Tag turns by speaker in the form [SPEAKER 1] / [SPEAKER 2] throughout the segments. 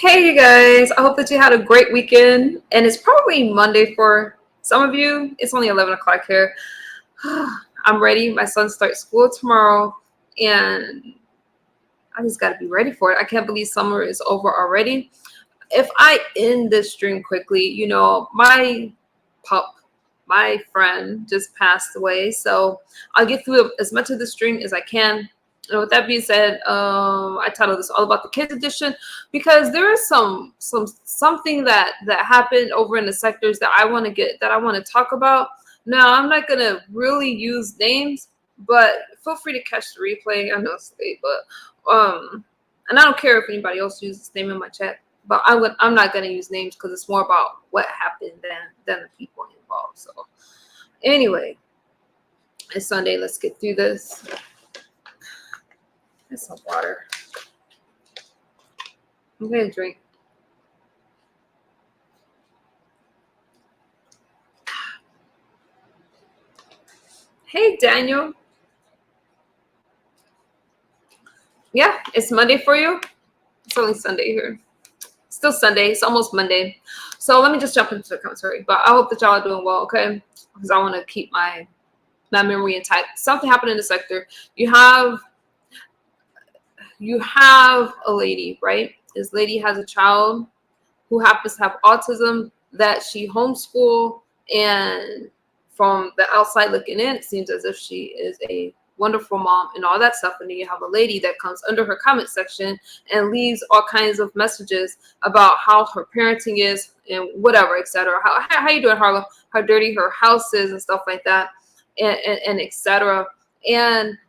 [SPEAKER 1] Hey you guys, I hope that you had a great weekend, and it's probably Monday for some of you. It's only 11 o'clock here. I'm ready. My son starts school tomorrow, and I just got to be ready for it. I can't believe summer is over already. If I end this stream quickly, my pup, my friend just passed away, so I'll get through as much of the stream as I can. And with that being said, I titled this all about the kids edition because there is something that happened over in the sectors that I want to talk about. Now I'm not gonna really use names, but feel free to catch the replay. I know it's late, but and I don't care if anybody else uses name in my chat. But I'm not gonna use names because it's more about what happened than the people involved. So anyway, it's Sunday. Let's get through this. Get some water. I'm gonna drink. Hey Daniel. Yeah, it's Monday for you. It's only Sunday here. Still Sunday. It's almost Monday. So let me just jump into the commentary. But I hope that y'all are doing well, okay? Because I want to keep my memory intact. Something happened in the sector. You have a lady, right? This lady has a child who happens to have autism that she homeschool, and from the outside looking in, it seems as if she is a wonderful mom and all that stuff. And then you have a lady that comes under her comment section and leaves all kinds of messages about how her parenting is and whatever, etc. How you doing, Harlow? How dirty her house is and stuff like that, and etc. And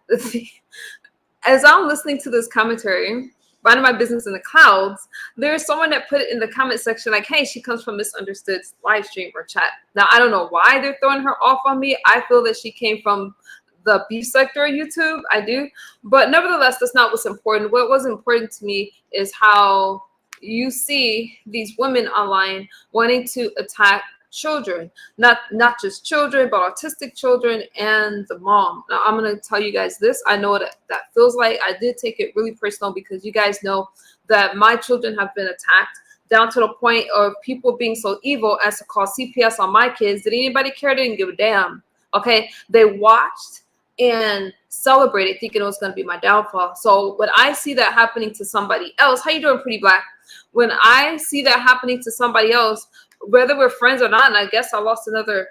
[SPEAKER 1] as I'm listening to this commentary, minding my business in the clouds, there's someone that put it in the comment section like, hey, she comes from Misunderstood live stream or chat. Now, I don't know why they're throwing her off on me. I feel that she came from the beef sector of YouTube. I do. But nevertheless, that's not what's important. What was important to me is how you see these women online wanting to attack children, not just children, but autistic children and the mom. Now I'm going to tell you guys this. I know what that feels like. I did take it really personal because you guys know that my children have been attacked down to the point of people being so evil as to call CPS on my kids. Did anybody care? They didn't give a damn. Okay, they watched and celebrated thinking it was going to be my downfall. So when I see that happening to somebody else, how you doing, Pretty Black? When I see that happening to somebody else, whether we're friends or not, and I guess I lost another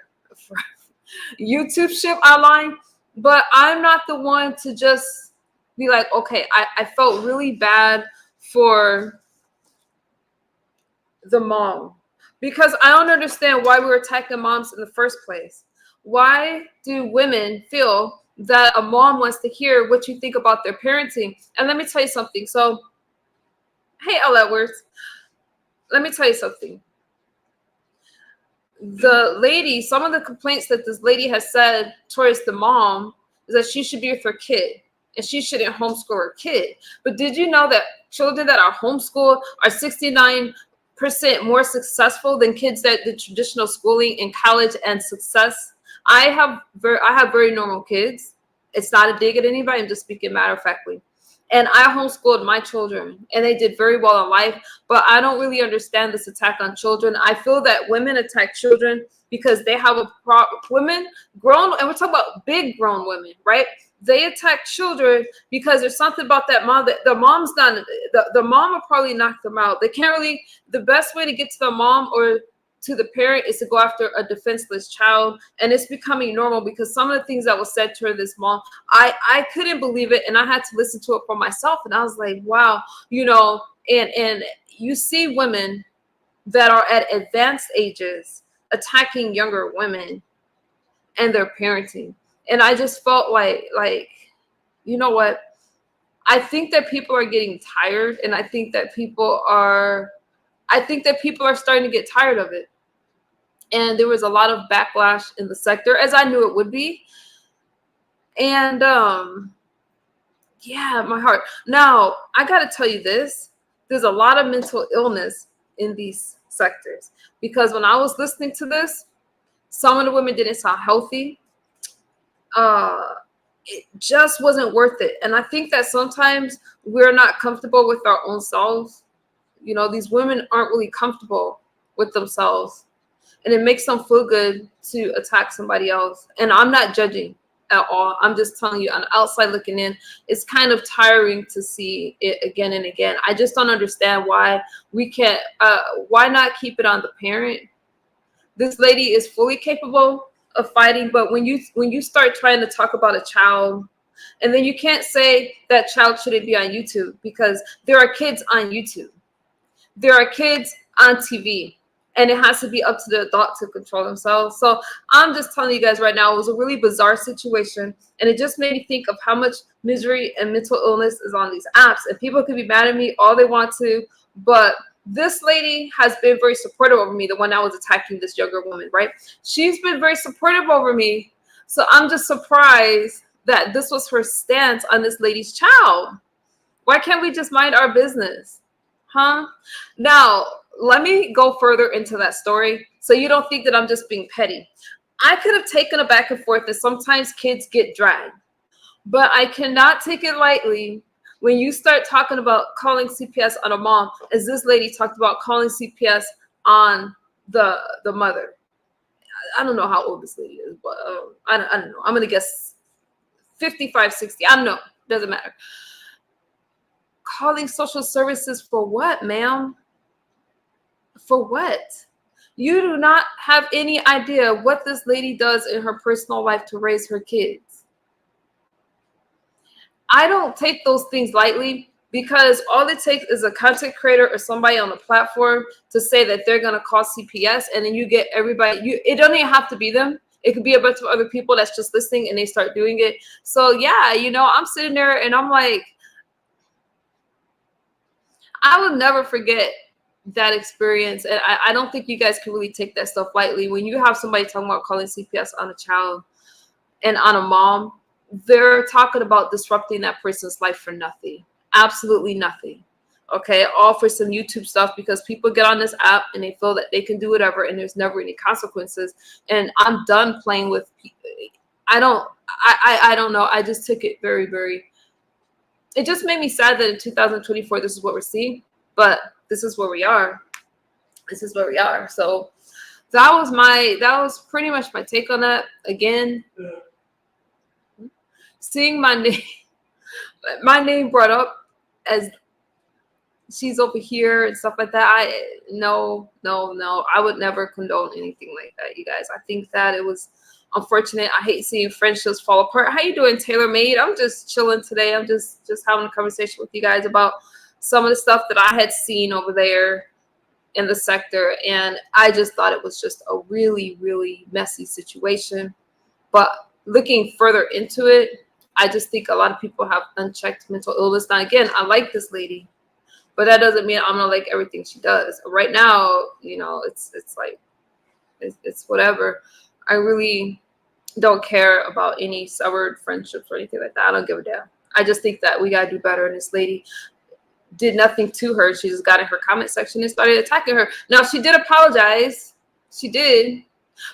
[SPEAKER 1] YouTube ship online, but I'm not the one to just be like, okay, I felt really bad for the mom because I don't understand why we're attacking moms in the first place. Why do women feel that a mom wants to hear what you think about their parenting? And let me tell you something. So, hey, L. Edwards, let me tell you something. The lady, some of the complaints that this lady has said towards the mom is that she should be with her kid and she shouldn't homeschool her kid. But did you know that children that are homeschooled are 69% more successful than kids that did traditional schooling in college and success? I have very normal kids. It's not a dig at anybody. I'm just speaking matter of factly. And I homeschooled my children, and they did very well in life. But I don't really understand this attack on children. I feel that women attack children because they have women grown, and we're talking about big grown women, right? They attack children because there's something about that mom that the mom's not. The mom will probably knock them out. They can't really. The best way to get to the mom or to the parent is to go after a defenseless child, and it's becoming normal because some of the things that was said to her, this mom, I couldn't believe it, and I had to listen to it for myself, and I was like, wow, and you see women that are at advanced ages attacking younger women and their parenting, and I just felt like you know what, I think that people are getting tired, and I think that people are starting to get tired of it. And there was a lot of backlash in the sector, as I knew it would be. And yeah, my heart. Now, I got to tell you this. There's a lot of mental illness in these sectors. Because when I was listening to this, some of the women didn't sound healthy. It just wasn't worth it. And I think that sometimes we're not comfortable with our own selves. You know, these women aren't really comfortable with themselves, and it makes them feel good to attack somebody else. And I'm not judging at all. I'm just telling you, on the outside looking in, it's kind of tiring to see it again and again. I just don't understand why we can't, why not keep it on the parent? This lady is fully capable of fighting, but when you start trying to talk about a child, and then you can't say that child shouldn't be on YouTube, because there are kids on YouTube. There are kids on TV, and it has to be up to the adult to control themselves. So I'm just telling you guys right now, it was a really bizarre situation, and it just made me think of how much misery and mental illness is on these apps. And people can be mad at me all they want to, but this lady has been very supportive over me, the one that was attacking this younger woman, right? She's been very supportive over me. So I'm just surprised that this was her stance on this lady's child. Why can't we just mind our business? Huh? Now, let me go further into that story so you don't think that I'm just being petty. I could have taken a back and forth that sometimes kids get dragged, but I cannot take it lightly when you start talking about calling CPS on a mom, as this lady talked about calling CPS on the mother. I don't know how old this lady is, but I don't know. I'm going to guess 55, 60. I don't know. Doesn't matter. Calling social services for what, ma'am? For what? You do not have any idea what this lady does in her personal life to raise her kids. I don't take those things lightly, because all it takes is a content creator or somebody on the platform to say that they're going to call CPS, and then you get everybody. It don't even have to be them. It could be a bunch of other people that's just listening and they start doing it. So yeah, you know, I'm sitting there and I'm like, I will never forget that experience. And I don't think you guys can really take that stuff lightly. When you have somebody talking about calling CPS on a child and on a mom, they're talking about disrupting that person's life for nothing. Absolutely nothing. Okay, all for some YouTube stuff, because people get on this app and they feel that they can do whatever and there's never any consequences. And I'm done playing with people. I don't know. I just took it very, very, it just made me sad that in 2024 this is what we're seeing, but this is where we are. This is where we are. So that was pretty much my take on that. Again, seeing my name brought up as she's over here and stuff like that, no, I would never condone anything like that, you guys. I think that it was unfortunate. I hate seeing friendships fall apart. How you doing, Taylor Made? I'm just chilling today. I'm just having a conversation with you guys about some of the stuff that I had seen over there in the sector, and I just thought it was just a really, really messy situation. But looking further into it, I just think a lot of people have unchecked mental illness. Now, again, I like this lady, but that doesn't mean I'm gonna like everything she does. Right now, you know, it's like it's whatever. I really don't care about any severed friendships or anything like that. I don't give a damn. I just think that we gotta do better. And this lady did nothing to her. She just got in her comment section and started attacking her. Now, she did apologize. She did.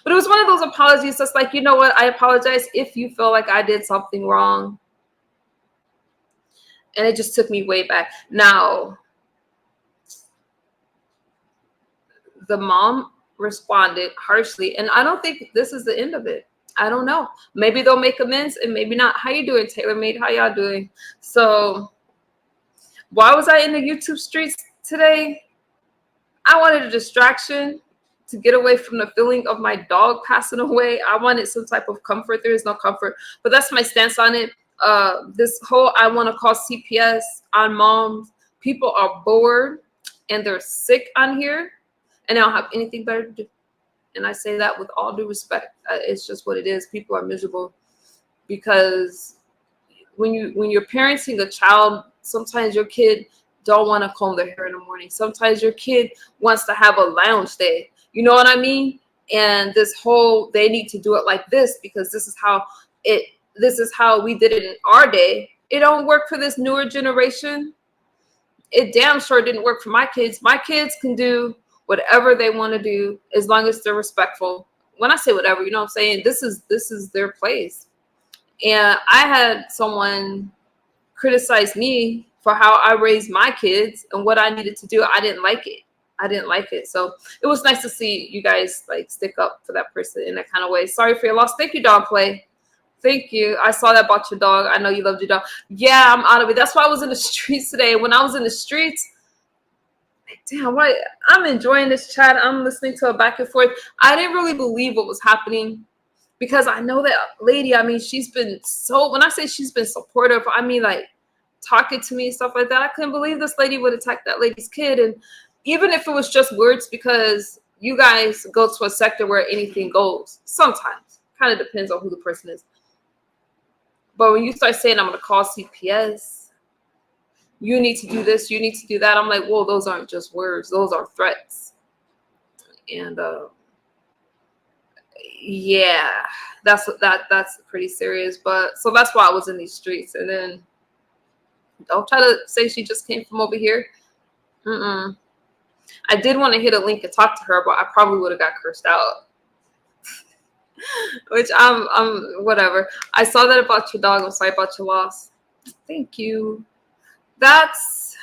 [SPEAKER 1] But it was one of those apologies that's like, you know what? I apologize if you feel like I did something wrong. And it just took me way back. Now, the mom responded harshly, and I don't think this is the end of it. I don't know. Maybe they'll make amends and maybe not. How you doing, Taylor Made? How y'all doing? So why was I in the YouTube streets today? I wanted a distraction to get away from the feeling of my dog passing away. I wanted some type of comfort. There is no comfort, but that's my stance on it. This whole I want to call CPS on moms. People are bored and they're sick on here, and they don't have anything better to do. And I say that with all due respect. It's just what it is. People are miserable because when you're parenting a child, sometimes your kid don't want to comb their hair in the morning. Sometimes your kid wants to have a lounge day. You know what I mean? And this whole, they need to do it like this because this is how we did it in our day. It don't work for this newer generation. It damn sure didn't work for my kids. My kids can do whatever they want to do as long as they're respectful. When I say whatever, you know what I'm saying? This is their place. And I had someone criticize me for how I raised my kids and what I needed to do. I didn't like it. I didn't like it. So it was nice to see you guys like stick up for that person in that kind of way. Sorry for your loss. Thank you, Dog Play. Thank you. I saw that about your dog. I know you loved your dog. Yeah, I'm out of it. That's why I was in the streets today. When I was in the streets, damn, why I'm enjoying this chat. I'm listening to it back and forth. I didn't really believe what was happening because I know that lady. I mean, she's been so, when I say she's been supportive, I mean like talking to me and stuff like that. I couldn't believe this lady would attack that lady's kid. And even if it was just words, because you guys go to a sector where anything goes sometimes. Kind of depends on who the person is. But when you start saying, I'm going to call CPS, you need to do this, you need to do that, I'm like, whoa, those aren't just words. Those are threats. And yeah, that's pretty serious. But so that's why I was in these streets. And then don't try to say she just came from over here. I did want to hit a link and talk to her, but I probably would have got cursed out. Which I'm whatever. I saw that about your dog. I'm sorry about your loss. Thank you. That's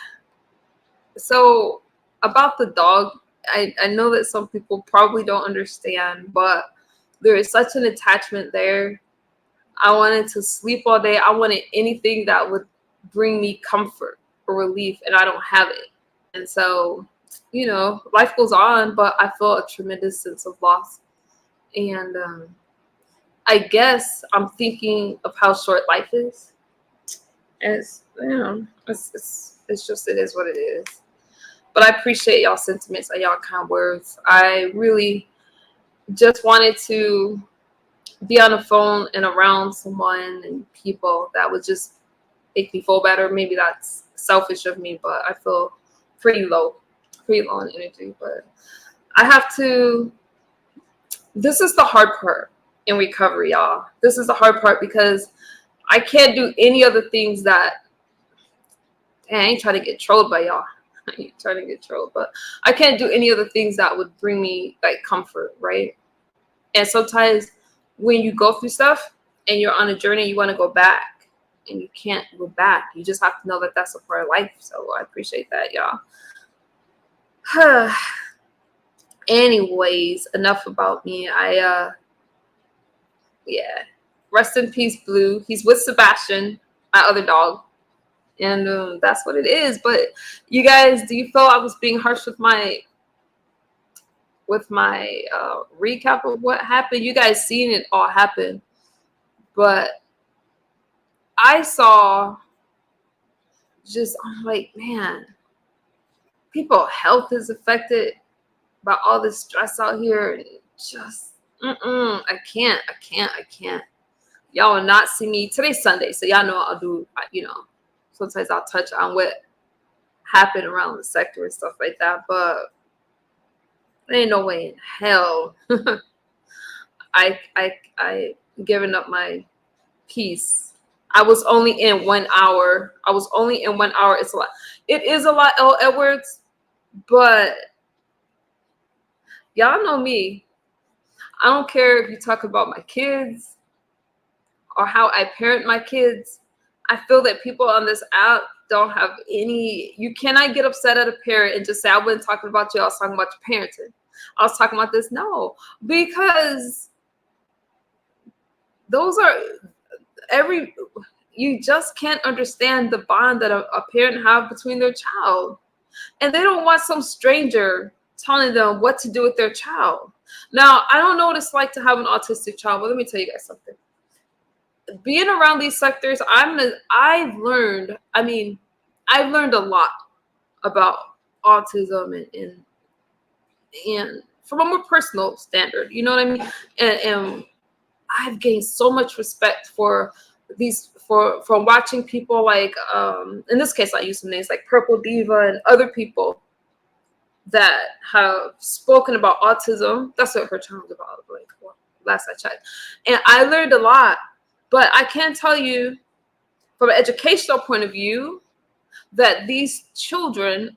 [SPEAKER 1] so about the dog. I know that some people probably don't understand, but there is such an attachment there. I wanted to sleep all day. I wanted anything that would bring me comfort or relief, and I don't have it. And so, you know, life goes on, but I feel a tremendous sense of loss. And I guess I'm thinking of how short life is. As you know, it's just, it is what it is. But I appreciate y'all sentiments and y'all kind words. I really just wanted to be on the phone and around someone and people that would just make me feel better. Maybe that's selfish of me, but I feel pretty low in energy. But I have to, this is the hard part in recovery, y'all. This is the hard part because I can't do any other things that, I ain't trying to get trolled by y'all. I ain't trying to get trolled, but I can't do any other things that would bring me like comfort, right? And sometimes when you go through stuff and you're on a journey, you want to go back and you can't go back. You just have to know that that's a part of life. So I appreciate that, y'all. Anyways, enough about me. Yeah, rest in peace, Blue. He's with Sebastian, my other dog, and that's what it is. But you guys, do you feel I was being harsh with my recap of what happened? You guys seen it all happen, but I saw just, I'm like, man, people's health is affected by all this stress out here, and just I can't. Y'all will not see me. Today's Sunday, so y'all know I'll do, you know, sometimes I'll touch on what happened around the sector and stuff like that, but there ain't no way in hell I giving up my peace. I was only in 1 hour. It's a lot. It is a lot, L. Edwards, but y'all know me. I don't care if you talk about my kids or how I parent my kids. I feel that people on this app don't have any, you cannot get upset at a parent and just say, I wasn't talking about you, I was talking about your parenting. I was talking about this. No, because those are you just can't understand the bond that a parent have between their child. And they don't want some stranger telling them what to do with their child. Now, I don't know what it's like to have an autistic child, but let me tell you guys something. Being around these sectors, I've learned a lot about autism and from a more personal standard, you know what I mean? And I've gained so much respect for from watching people like, in this case, I use some names like Purple Diva and other people that have spoken about autism. That's what her channel's about, like, well, last I checked. And I learned a lot, but I can tell you from an educational point of view that these children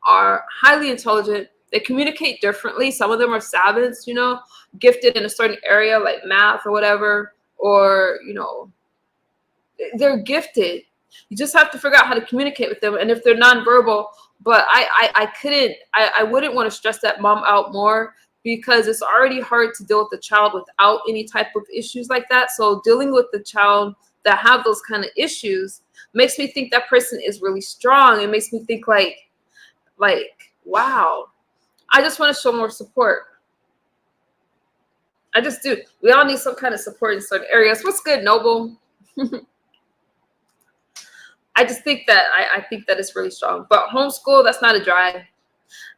[SPEAKER 1] are highly intelligent. They communicate differently. Some of them are savants, you know, gifted in a certain area like math or whatever, or, you know, they're gifted. You just have to figure out how to communicate with them. And if they're nonverbal, but I wouldn't want to stress that mom out more, because it's already hard to deal with the child without any type of issues like that. So dealing with the child that have those kind of issues makes me think that person is really strong. It makes me think like, wow, I just want to show more support. I just do. We all need some kind of support in certain areas. What's good, Noble? I just think that I think that it's really strong. But homeschool, that's not a drag.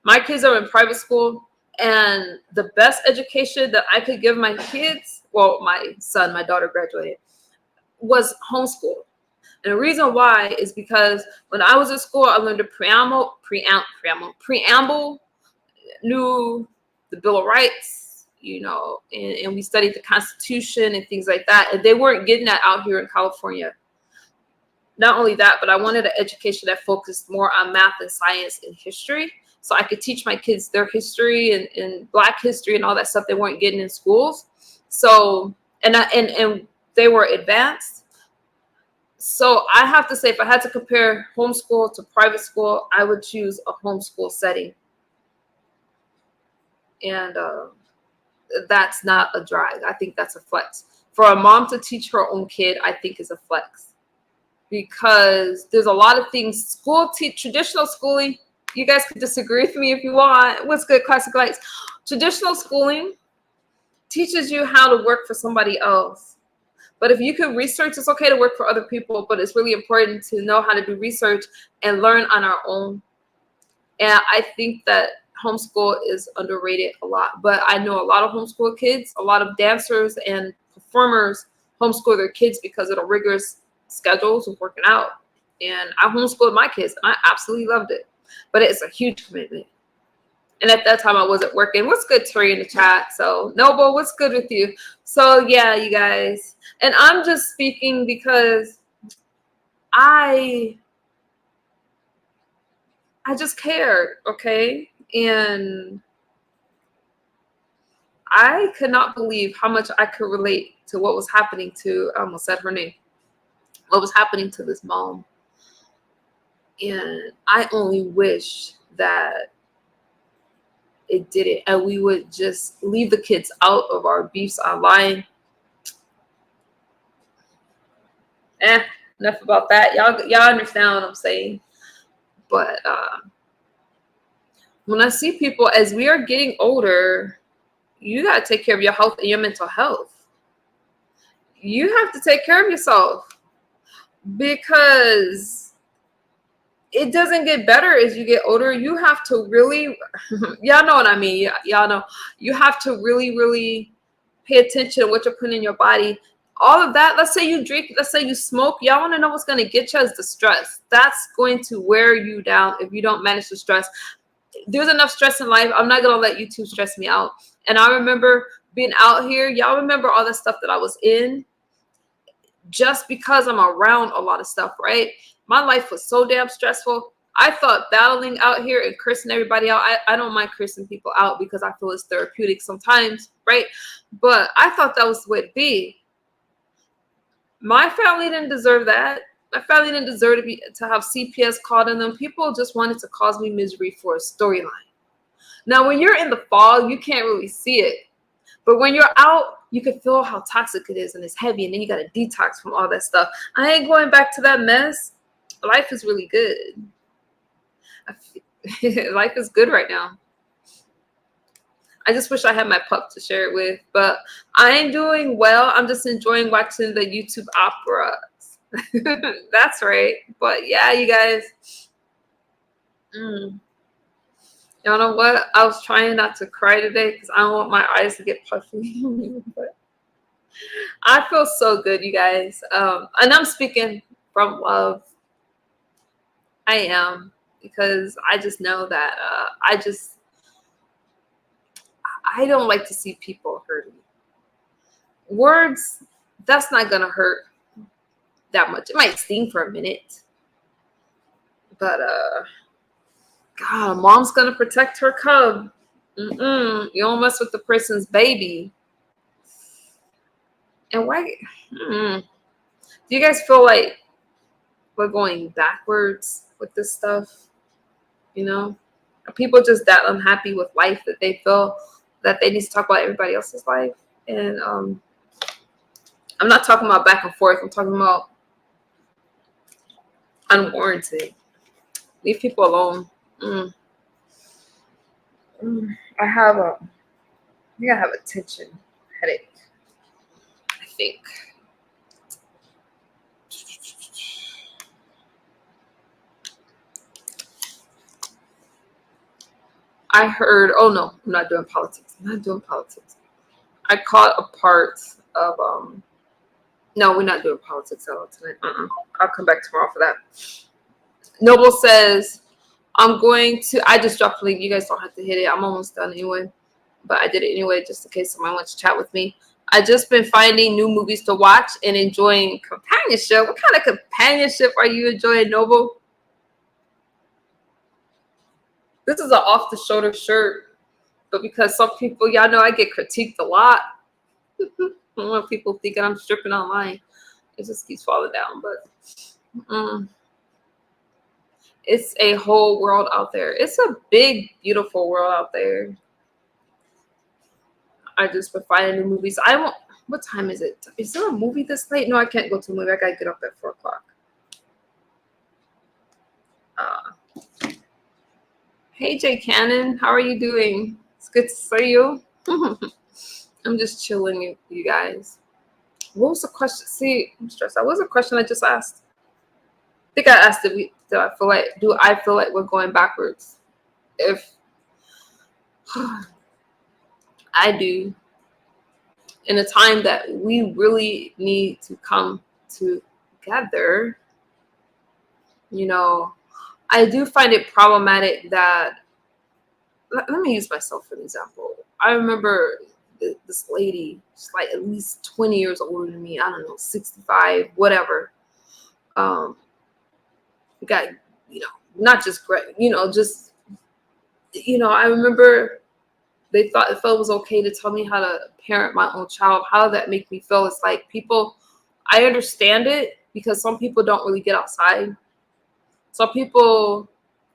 [SPEAKER 1] My kids are in private school, and the best education that I could give my kids, well, my son, my daughter graduated, was homeschool. And the reason why is because when I was in school, I learned a preamble, knew the Bill of Rights, you know, and we studied the Constitution and things like that. And they weren't getting that out here in California. Not only that, but I wanted an education that focused more on math and science and history. So I could teach my kids their history and Black history and all that stuff they weren't getting in schools. So, and they were advanced. So I have to say, if I had to compare homeschool to private school, I would choose a homeschool setting. And that's not a drag. I think that's a flex. For a mom to teach her own kid, I think is a flex. Because there's a lot of things, traditional schooling, you guys could disagree with me if you want. What's good, Classic Lights? Traditional schooling teaches you how to work for somebody else. But if you can research, it's okay to work for other people, but it's really important to know how to do research and learn on our own. And I think that homeschool is underrated a lot. But I know a lot of homeschool kids, a lot of dancers and performers homeschool their kids because of the rigorous schedules of working out. And I homeschooled my kids, and I absolutely loved it. But it's a huge commitment. And at that time, I wasn't working. What's good, Tori, in the chat? So, Noble, what's good with you? So, yeah, you guys. And I'm just speaking because I just cared, okay? And I could not believe how much I could relate to what was happening to, I almost said her name, what was happening to this mom. And I only wish that it didn't, and we would just leave the kids out of our beefs online. Enough about that. Y'all understand what I'm saying. But when I see people, as we are getting older, you got to take care of your health and your mental health. You have to take care of yourself, because it doesn't get better as you get older. You have to really, y'all know what I mean. Y'all know, you have to really, really pay attention to what you're putting in your body. All of that, let's say you drink, let's say you smoke, y'all want to know what's going to get you is the stress. That's going to wear you down if you don't manage the stress. There's enough stress in life. I'm not going to let YouTube stress me out. And I remember being out here. Y'all remember all the stuff that I was in just because I'm around a lot of stuff, right? My life was so damn stressful. I thought battling out here and cursing everybody out, I don't mind cursing people out because I feel it's therapeutic sometimes, right? But I thought that was the way to be. My family didn't deserve that. My family didn't deserve to have CPS called on them. People just wanted to cause me misery for a storyline. Now, when you're in the fog, you can't really see it. But when you're out, you can feel how toxic it is, and it's heavy, and then you got to detox from all that stuff. I ain't going back to that mess. Life is really good. Life is good right now. I just wish I had my pup to share it with, but I ain't doing well. I'm just enjoying watching the YouTube operas. That's right. But yeah, you guys. Y'all know what? I was trying not to cry today because I don't want my eyes to get puffy. But I feel so good, you guys. And I'm speaking from love. I am, because I just know that I don't like to see people hurting. Words, that's not going to hurt that much. It might sting for a minute. But, God, mom's going to protect her cub. You don't mess with the person's baby. And why? Do you guys feel like we're going backwards with this stuff, you know? People just that unhappy with life that they feel that they need to talk about everybody else's life. And I'm not talking about back and forth. I'm talking about unwarranted. Leave people alone. I think I have a tension headache. I think. I heard, oh no, I'm not doing politics. I'm not doing politics. I caught a part of, no, we're not doing politics at all tonight. I'll come back tomorrow for that. Noble says, I just dropped the link. You guys don't have to hit it. I'm almost done anyway. But I did it anyway, just in case someone wants to chat with me. I just been finding new movies to watch and enjoying companionship. What kind of companionship are you enjoying, Noble? This is an off-the-shoulder shirt. But because some people, y'all know I get critiqued a lot. I don't want people thinking I'm stripping online. It just keeps falling down. But it's a whole world out there. It's a big, beautiful world out there. I just been finding new movies. What time is it? Is there a movie this late? No, I can't go to a movie. I gotta get up at 4 o'clock. Hey, Jay Cannon. How are you doing? It's good to see you. I'm just chilling, you guys. What was the question? See, I'm stressed. What was the question I just asked? I think I asked do I feel like we're going backwards? If I do, in a time that we really need to come together, you know, I do find it problematic that, let me use myself for an example. I remember this lady, she's like at least 20 years older than me. I don't know, 65, whatever. Got, not just great, just, I remember they felt it was okay to tell me how to parent my own child. How did that make me feel? It's like I understand it because some people don't really get outside. Some people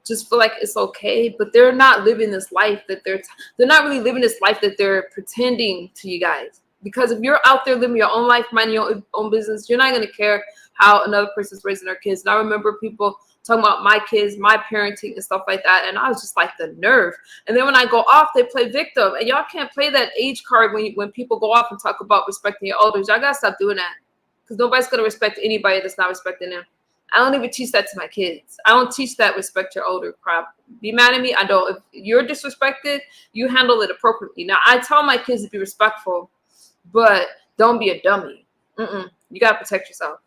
[SPEAKER 1] just feel like it's okay, but they're not living this life that they're not really living this life that they're pretending to you guys. Because if you're out there living your own life, minding your own business, you're not going to care how another person's raising their kids. And I remember people talking about my kids, my parenting and stuff like that. And I was just like, the nerve. And then when I go off, they play victim. And y'all can't play that age card when people go off and talk about respecting your elders. Y'all got to stop doing that. Because nobody's going to respect anybody that's not respecting them. I don't even teach that to my kids. I don't teach that respect your older crap. Be mad at me? I don't. If you're disrespected, you handle it appropriately. Now, I tell my kids to be respectful, but don't be a dummy. You got to protect yourself.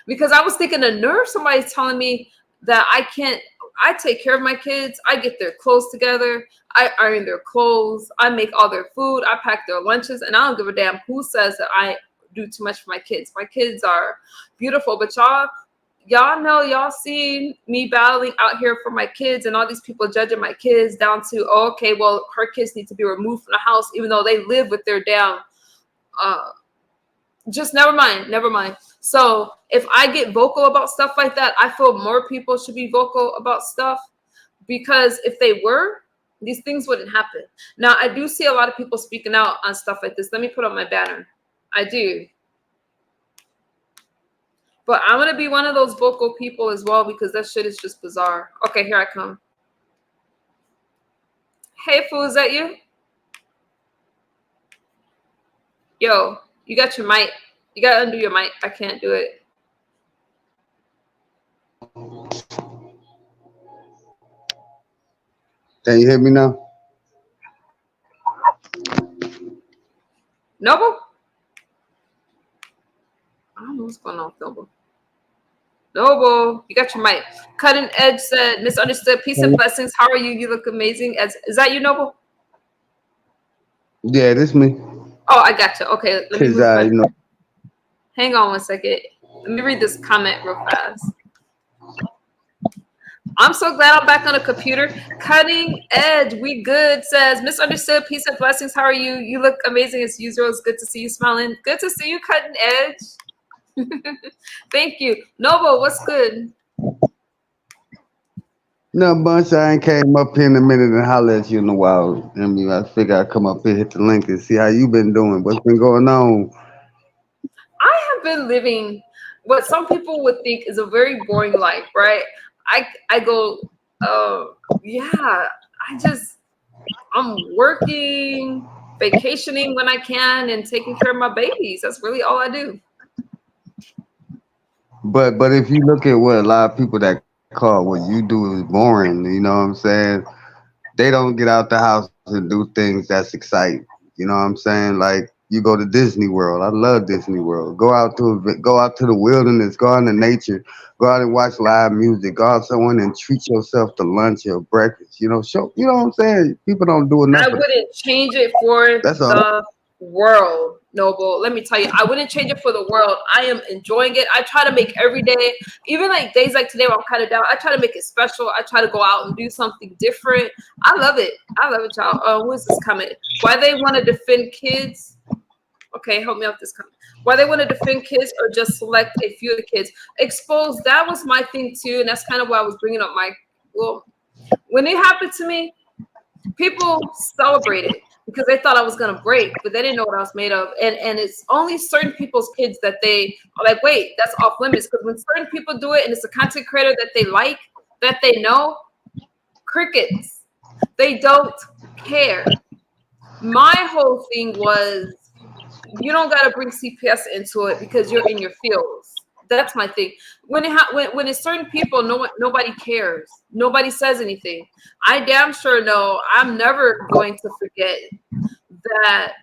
[SPEAKER 1] Because I was thinking the nerve somebody's telling me that I take care of my kids. I get their clothes together. I iron their clothes. I make all their food. I pack their lunches. And I don't give a damn who says that I do too much for my kids. My kids are beautiful, but y'all know, y'all see me battling out here for my kids and all these people judging my kids down to, oh, okay, well, her kids need to be removed from the house, even though they live with their damn, just never mind. So if I get vocal about stuff like that, I feel more people should be vocal about stuff, because if they were, these things wouldn't happen. Now, I do see a lot of people speaking out on stuff like this. Let me put up my banner. I do. But I'm going to be one of those vocal people as well, because that shit is just bizarre. Okay, here I come. Hey, fool, is that you? Yo, you got your mic. You got to undo your mic. I can't do it.
[SPEAKER 2] Can you hear me now?
[SPEAKER 1] Noble? I don't know what's going on with Noble. Noble, you got your mic. Cutting Edge said, misunderstood. Peace and blessings. How are you? You look amazing. Is that you, Noble?
[SPEAKER 2] Yeah, this me.
[SPEAKER 1] Oh, I got you. Okay, let me move Hang on one second. Let me read this comment real fast. I'm so glad I'm back on the computer. Cutting Edge, we good, says, misunderstood. Peace and blessings. How are you? You look amazing as usual. It's good to see you smiling. Good to see you, Cutting Edge. Thank you. Noble, what's good?
[SPEAKER 2] No, bunch. I ain't came up here in a minute and holler at you in a while. I mean, I figure I'd come up here, hit the link, and see how you been doing. What's been going on?
[SPEAKER 1] I have been living what some people would think is a very boring life, right? I go, uh, yeah, I just I'm working, vacationing when I can, and taking care of my babies. That's really all I do.
[SPEAKER 2] But if you look at what a lot of people that call what you do is boring, you know what I'm saying? They don't get out the house and do things that's exciting. You know what I'm saying? Like you go to Disney World. I love Disney World. Go out to the wilderness. Go out in nature. Go out and watch live music. Go out somewhere and treat yourself to lunch or breakfast. You know, show. You know what I'm saying? People don't do
[SPEAKER 1] I
[SPEAKER 2] enough of that.
[SPEAKER 1] wouldn't change it for
[SPEAKER 2] That's all.
[SPEAKER 1] the world, Noble. Let me tell you, I wouldn't change it for the world. I am enjoying it. I try to make every day, even like days like today where I'm kind of down, I try to make it special. I try to go out and do something different. I love it. I love it, y'all. Who is this coming? Why they want to defend kids? Okay, help me out this comment. Why they want to defend kids or just select a few of the kids? Expose. That was my thing too, and that's kind of why I was bringing up my. Well, when it happened to me, people celebrated because they thought I was gonna break, but they didn't know what I was made of. And it's only certain people's kids that they are like, wait, that's off limits. Because when certain people do it and it's a content creator that they like, that they know, crickets. They don't care. My whole thing was you don't gotta bring CPS into it because you're in your fields. That's my thing. When it's certain people, nobody cares. Nobody says anything. I damn sure know I'm never going to forget that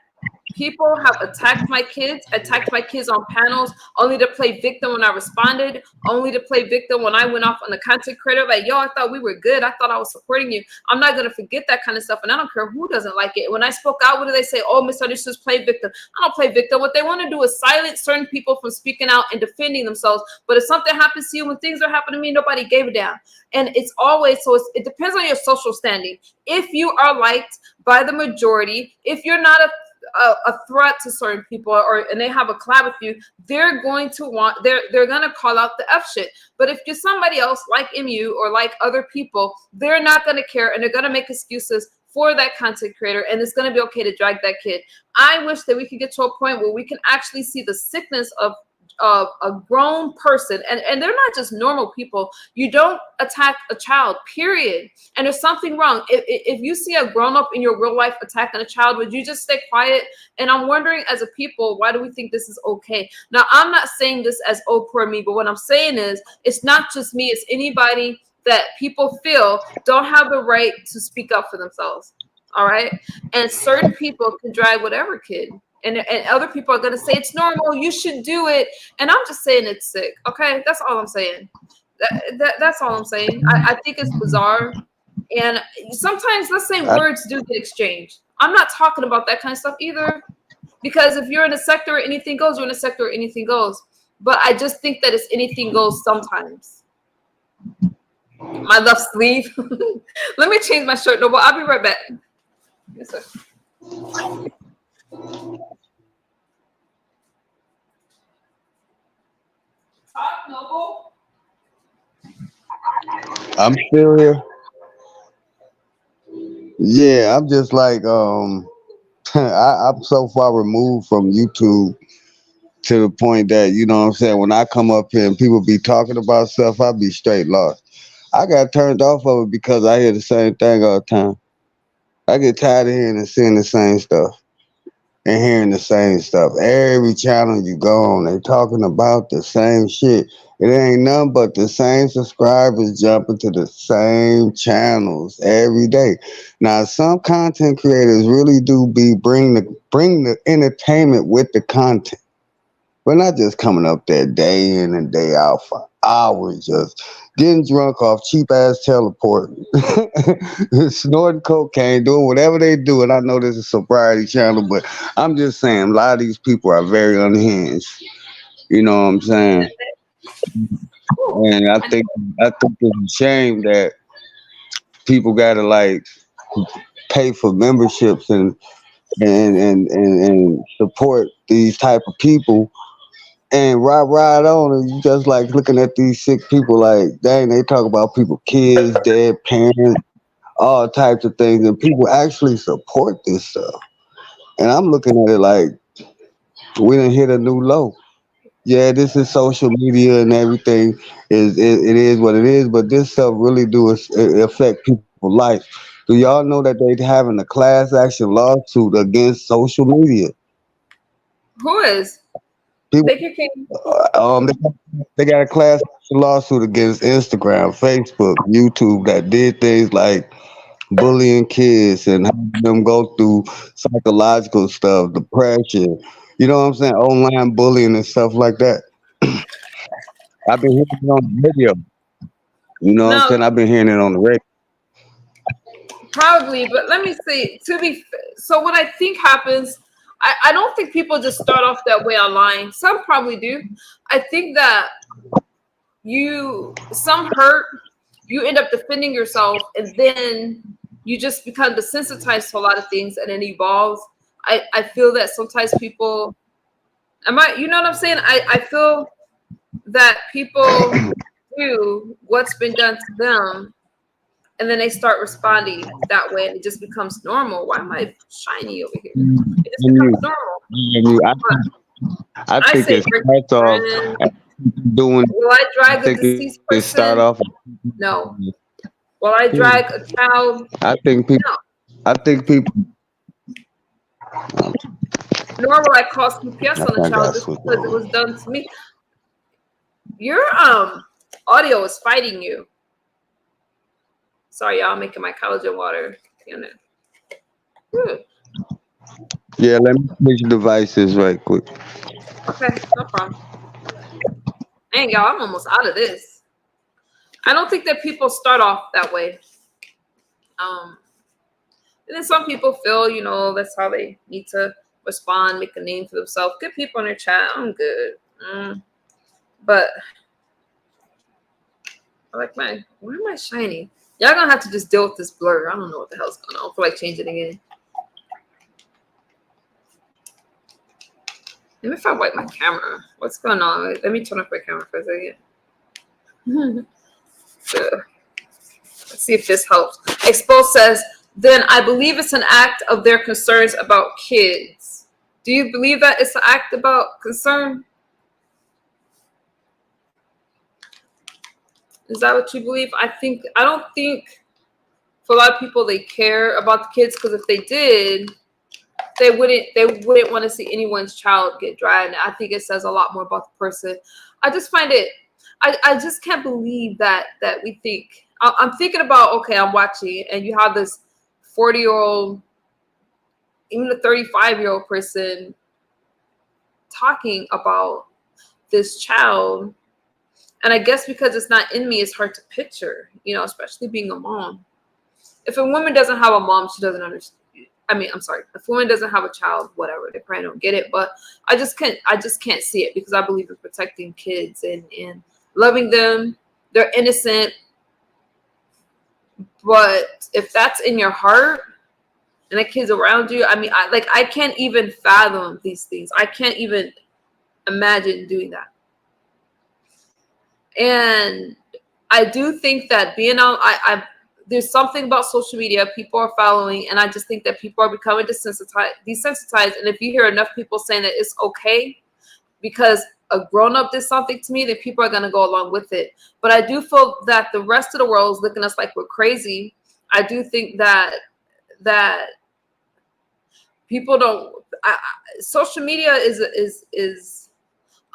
[SPEAKER 1] people have attacked my kids on panels, only to play victim when I responded, only to play victim when I went off on the content creator. Like, yo, I thought we were good. I thought I was supporting you. I'm not going to forget that kind of stuff. And I don't care who doesn't like it. When I spoke out, what do they say? Oh, misunderstood, play victim. I don't play victim. What they want to do is silence certain people from speaking out and defending themselves. But if something happens to you, when things are happening to me, nobody gave a damn. And it's always, it depends on your social standing. If you are liked by the majority, if you're not a threat to certain people and they have a collab with you, they're going to call out the F shit. But if you're somebody else like MU or like other people, they're not going to care and they're going to make excuses for that content creator, and it's going to be okay to drag that kid. I wish that we could get to a point where we can actually see the sickness of a grown person, and they're not just normal people. You don't attack a child, period. And there's something wrong. If you see a grown-up in your real life attacking a child, would you just stay quiet? And I'm wondering, as a people, why do we think this is okay? Now, I'm not saying this as, oh, poor me, but what I'm saying is it's not just me, it's anybody that people feel don't have the right to speak up for themselves. All right. And certain people can drag whatever kid. And other people are going to say it's normal, you should do it. And I'm just saying it's sick. Okay. That's all I'm saying. That's all I'm saying. I think it's bizarre. And sometimes, let's say, words do get exchanged. I'm not talking about that kind of stuff either. Because if you're in a sector where anything goes, you're in a sector where anything goes. But I just think that it's anything goes sometimes. My left sleeve. Let me change my shirt. No, but I'll be right back. Yes, sir. Talk, Noble.
[SPEAKER 2] I'm still here. Yeah, I'm just like I'm so far removed from YouTube to the point that you know what I'm saying. When I come up here and people be talking about stuff, I be straight lost. I got turned off of it because I hear the same thing all the time. I get tired of hearing and seeing the same stuff and hearing the same stuff. Every channel you go on, they talking about the same shit. It ain't nothing but the same subscribers jumping to the same channels every day. Now, some content creators really do bring the entertainment with the content. We're not just coming up there day in and day out for hours, just getting drunk off cheap ass teleport, snorting cocaine, doing whatever they do. And I know this is a sobriety channel, but I'm just saying a lot of these people are very unhinged. You know what I'm saying?
[SPEAKER 1] Ooh,
[SPEAKER 2] And I think it's a shame that people gotta like pay for memberships and support these type of people and ride on, and you just like looking at these sick people like, dang, they talk about people, kids, dead parents, all types of things, and people actually support this stuff. And I'm looking at it like we done hit a new low. Yeah, this is social media and everything it is what it is, but this stuff really do affect people's life. Do y'all know that they having a class action lawsuit against social media?
[SPEAKER 1] Who is?
[SPEAKER 2] People,
[SPEAKER 1] Baker King.
[SPEAKER 2] they got a class action lawsuit against Instagram, Facebook, YouTube that did things like bullying kids and having them go through psychological stuff, depression. You know what I'm saying? Online bullying and stuff like that. I've been hearing it on the radio. You know what I'm
[SPEAKER 1] No,
[SPEAKER 2] saying? I've been hearing it on the radio.
[SPEAKER 1] probably, but let me say, so what I think happens, I don't think people just start off that way online. Some probably do. I think that some hurt, you end up defending yourself, and then you just become desensitized to a lot of things, and it evolves. I feel that sometimes people, you know what I'm saying? I feel that people do what's been done to them, and then they start responding that way, and it just becomes normal. Why am I shiny over here? It just
[SPEAKER 2] And
[SPEAKER 1] becomes
[SPEAKER 2] you,
[SPEAKER 1] normal.
[SPEAKER 2] and you, I
[SPEAKER 1] I
[SPEAKER 2] think
[SPEAKER 1] say,
[SPEAKER 2] it
[SPEAKER 1] bring
[SPEAKER 2] starts
[SPEAKER 1] a
[SPEAKER 2] off
[SPEAKER 1] friend.
[SPEAKER 2] doing.
[SPEAKER 1] Will I
[SPEAKER 2] I
[SPEAKER 1] drag a
[SPEAKER 2] think
[SPEAKER 1] deceased
[SPEAKER 2] it start
[SPEAKER 1] person?
[SPEAKER 2] off.
[SPEAKER 1] No. Will I drag a child?
[SPEAKER 2] I think people.
[SPEAKER 1] No.
[SPEAKER 2] I think people.
[SPEAKER 1] Nor will I call CPS
[SPEAKER 2] I
[SPEAKER 1] on a
[SPEAKER 2] think I
[SPEAKER 1] child
[SPEAKER 2] got
[SPEAKER 1] just
[SPEAKER 2] switched
[SPEAKER 1] because it
[SPEAKER 2] over.
[SPEAKER 1] was done to me. Your audio is fighting you. Sorry, y'all, I'm making my collagen water.
[SPEAKER 2] Yeah, let me switch devices right quick.
[SPEAKER 1] Okay, no problem. Dang, y'all, I'm almost out of this. I don't think that people start off that way. Um, and then some people feel, that's how they need to respond, make a name for themselves. Good people in their chat, I'm good. But why am I shiny? Y'all gonna have to just deal with this blur. I don't know what the hell's going on. I don't feel like changing it again. Maybe if I wipe my camera. What's going on? Let me turn off my camera for a second. Let's see if this helps. Expose says, then I believe it's an act of their concerns about kids. Do you believe that it's an act about concern? Is that what you believe? I don't think for a lot of people they care about the kids, because if they did, they wouldn't want to see anyone's child get dry. And I think it says a lot more about the person. I just find it, I just can't believe that we think. I'm thinking about, okay, I'm watching, and you have this 40-year-old, even a 35-year-old person talking about this child. And I guess because it's not in me, it's hard to picture, especially being a mom. If a woman doesn't have a mom, she doesn't understand. I mean, I'm sorry. If a woman doesn't have a child, whatever, they probably don't get it. But I just can't see it, because I believe in protecting kids and loving them. They're innocent. But if that's in your heart and the kids around you, I mean, I can't even fathom these things. I can't even imagine doing that. And I do think that being on, there's something about social media people are following, and I just think that people are becoming desensitized. And if you hear enough people saying that it's okay because a grown-up did something to me, then people are going to go along with it. But I do feel that the rest of the world is looking at us like we're crazy. I do think that people don't. Social media is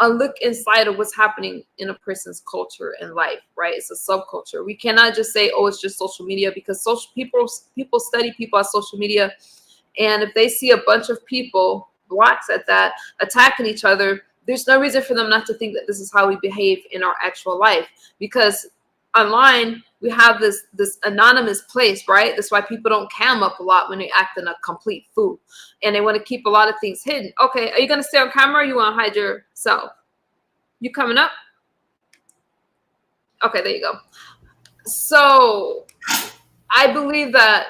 [SPEAKER 1] a look inside of what's happening in a person's culture and life, right? It's a subculture. We cannot just say, oh, it's just social media, because people study people on social media. And if they see a bunch of people, blacks at that, attacking each other, there's no reason for them not to think that this is how we behave in our actual life. Because online, we have this anonymous place, right? That's why people don't cam up a lot when they act in a complete fool. And they want to keep a lot of things hidden. Okay, are you going to stay on camera, or you want to hide yourself? You coming up? Okay, there you go. So I believe that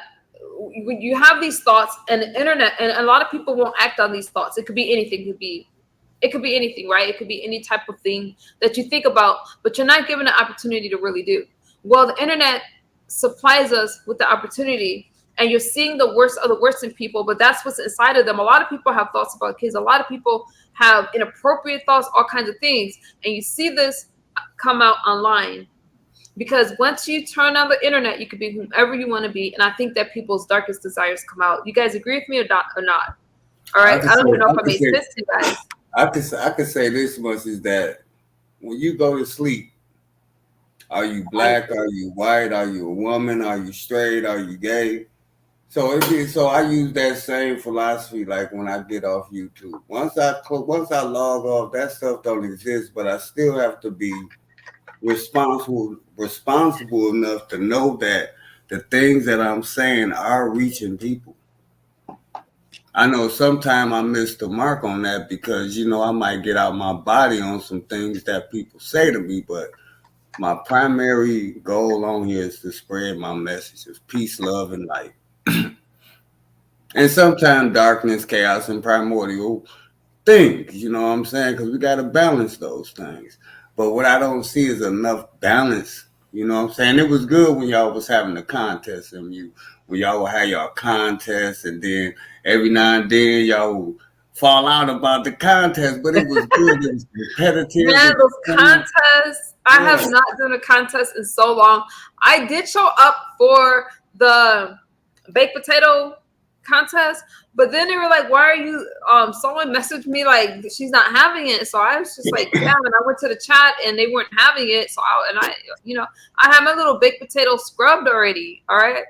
[SPEAKER 1] when you have these thoughts and the internet, and a lot of people won't act on these thoughts. It could be anything. It could be It could be anything, right? It could be any type of thing that you think about, but you're not given an opportunity to really do. Well, the internet supplies us with the opportunity, and you're seeing the worst of the worst in people, but that's what's inside of them. A lot of people have thoughts about kids. A lot of people have inappropriate thoughts, all kinds of things. And you see this come out online, because once you turn on the internet, you can be whomever you want to be. And I think that people's darkest desires come out. You guys agree with me or not? All
[SPEAKER 3] I
[SPEAKER 1] right.
[SPEAKER 3] could
[SPEAKER 1] I don't
[SPEAKER 3] say,
[SPEAKER 1] even know
[SPEAKER 3] I
[SPEAKER 1] if I
[SPEAKER 3] could
[SPEAKER 1] made
[SPEAKER 3] say,
[SPEAKER 1] sense to you guys.
[SPEAKER 3] I could say this much is that when you go to sleep, are you black? Are you white? Are you a woman? Are you straight? Are you gay? So I use that same philosophy like when I get off YouTube. Once I log off, that stuff don't exist, but I still have to be responsible enough to know that the things that I'm saying are reaching people. I know sometime I miss the mark on that because I might get out my body on some things that people say to me, but my primary goal on here is to spread my message of peace, love, and light. And sometimes darkness, chaos, and primordial things, you know what I'm saying? Because we got to balance those things. But what I don't see is enough balance. You know what I'm saying? It was good when y'all was having a contest and when y'all would have y'all contest, and then every now and then y'all would fall out about the contest, but it was good. It was competitive.
[SPEAKER 1] Man,
[SPEAKER 3] It was
[SPEAKER 1] those
[SPEAKER 3] fun.
[SPEAKER 1] contests. I
[SPEAKER 3] Yeah.
[SPEAKER 1] have not done a contest in so long. I did show up for the baked potato contest, but then they were like, "Why are you?" Someone messaged me like she's not having it, so I was just like, "Damn!" And I went to the chat and they weren't having it, so I had my little baked potato scrubbed already. All right,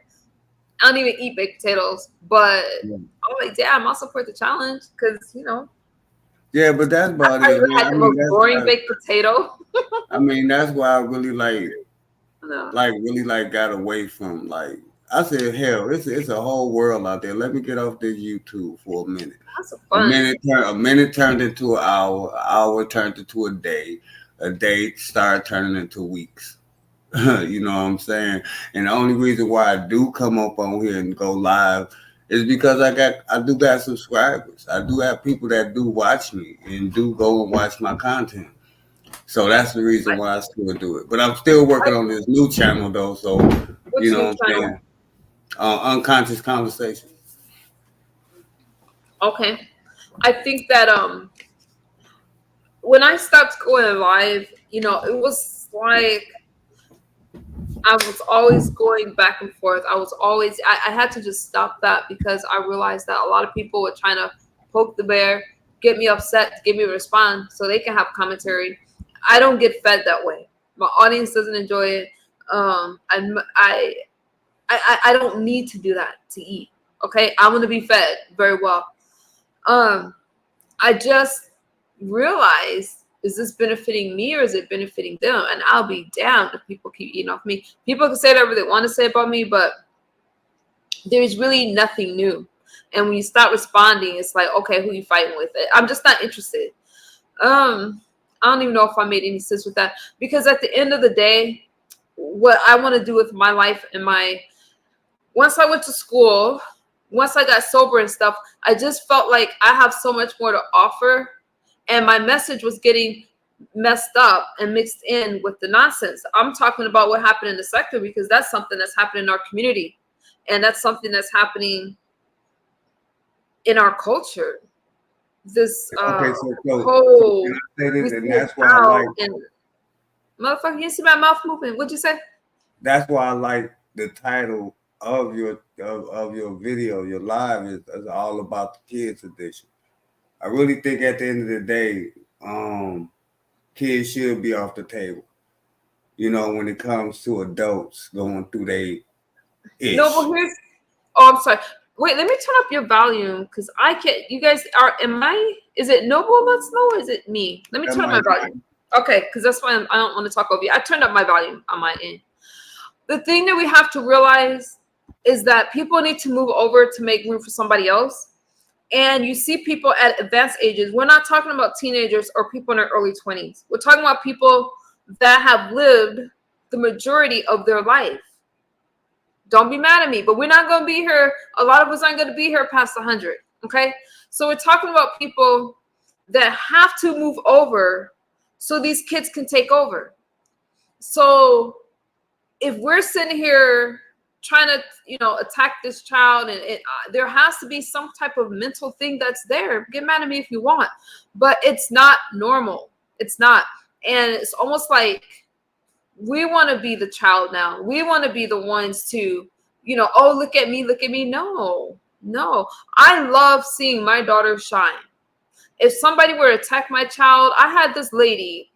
[SPEAKER 1] I don't even eat baked potatoes, but I'm like, "Damn!" I'll support the challenge because
[SPEAKER 3] Yeah, but that's about
[SPEAKER 1] I
[SPEAKER 3] it,
[SPEAKER 1] even
[SPEAKER 3] man.
[SPEAKER 1] had the most boring baked potato.
[SPEAKER 3] That's why I really
[SPEAKER 1] No,
[SPEAKER 3] really got away from I said, hell, it's a whole world out there. Let me get off this YouTube for a minute.
[SPEAKER 1] that's fun.
[SPEAKER 3] A minute turned into an hour turned into a day started turning into weeks. You know what I'm saying? And the only reason why I do come up on here and go live is because I do got subscribers. I do have people that do watch me and do go and watch my content. So that's the reason why I still do it. But I'm still working on this new channel though. So you
[SPEAKER 1] Which
[SPEAKER 3] know
[SPEAKER 1] new
[SPEAKER 3] what I'm
[SPEAKER 1] channel?
[SPEAKER 3] saying? Unconscious conversation.
[SPEAKER 1] Okay. I think that when I stopped going live, it was like I was always going back and forth. I had to just stop that because I realized that a lot of people were trying to poke the bear, get me upset, get me to respond so they can have commentary. I don't get fed that way. My audience doesn't enjoy it. I don't need to do that to eat. Okay, I want to be fed very well. I just realized, is this benefiting me or is it benefiting them? And I'll be damned if people keep eating off me. People can say whatever they want to say about me, but there's really nothing new. And when you start responding, it's like, okay, who you fighting with? I'm just not interested. I don't even know if I made any sense with that, because at the end of the day, what I want to do with my life and once I went to school, once I got sober and stuff, I just felt like I have so much more to offer. And my message was getting messed up and mixed in with the nonsense. I'm talking about what happened in the sector because that's something that's happening in our community. And that's something that's happening in our culture. This
[SPEAKER 3] Okay, so
[SPEAKER 1] whole
[SPEAKER 3] can I say this? And
[SPEAKER 1] missing
[SPEAKER 3] that's why I like
[SPEAKER 1] out and motherfucker, you see my mouth moving. What'd you say?
[SPEAKER 3] that's why I like the title of of your video, your live is all about the kids edition. I really think at the end of the day, kids should be off the table. When it comes to adults going through their
[SPEAKER 1] No,
[SPEAKER 3] ish.
[SPEAKER 1] but here's. Oh, I'm sorry. Wait, let me turn up your volume because I can't. You guys are. Am I? Is it Noble that's low or is it me? Let me
[SPEAKER 3] That
[SPEAKER 1] turn up my
[SPEAKER 3] might be
[SPEAKER 1] volume. Okay, because that's why I don't want to talk over you. I turned up my volume on my end. The thing that we have to realize is that people need to move over to make room for somebody else. And you see people at advanced ages. We're not talking about teenagers or people in their early 20s. We're talking about people that have lived the majority of their life. Don't be mad at me, but we're not going to be here. A lot of us aren't going to be here past 100. Okay. So we're talking about people that have to move over so these kids can take over. So if we're sitting here trying to, attack this child, and there has to be some type of mental thing that's there. Get mad at me if you want, but it's not normal. It's not. And it's almost like we want to be the child now. We want to be the ones to, oh, look at me, look at me. No. I love seeing my daughter shine. If somebody were to attack my child, I had this lady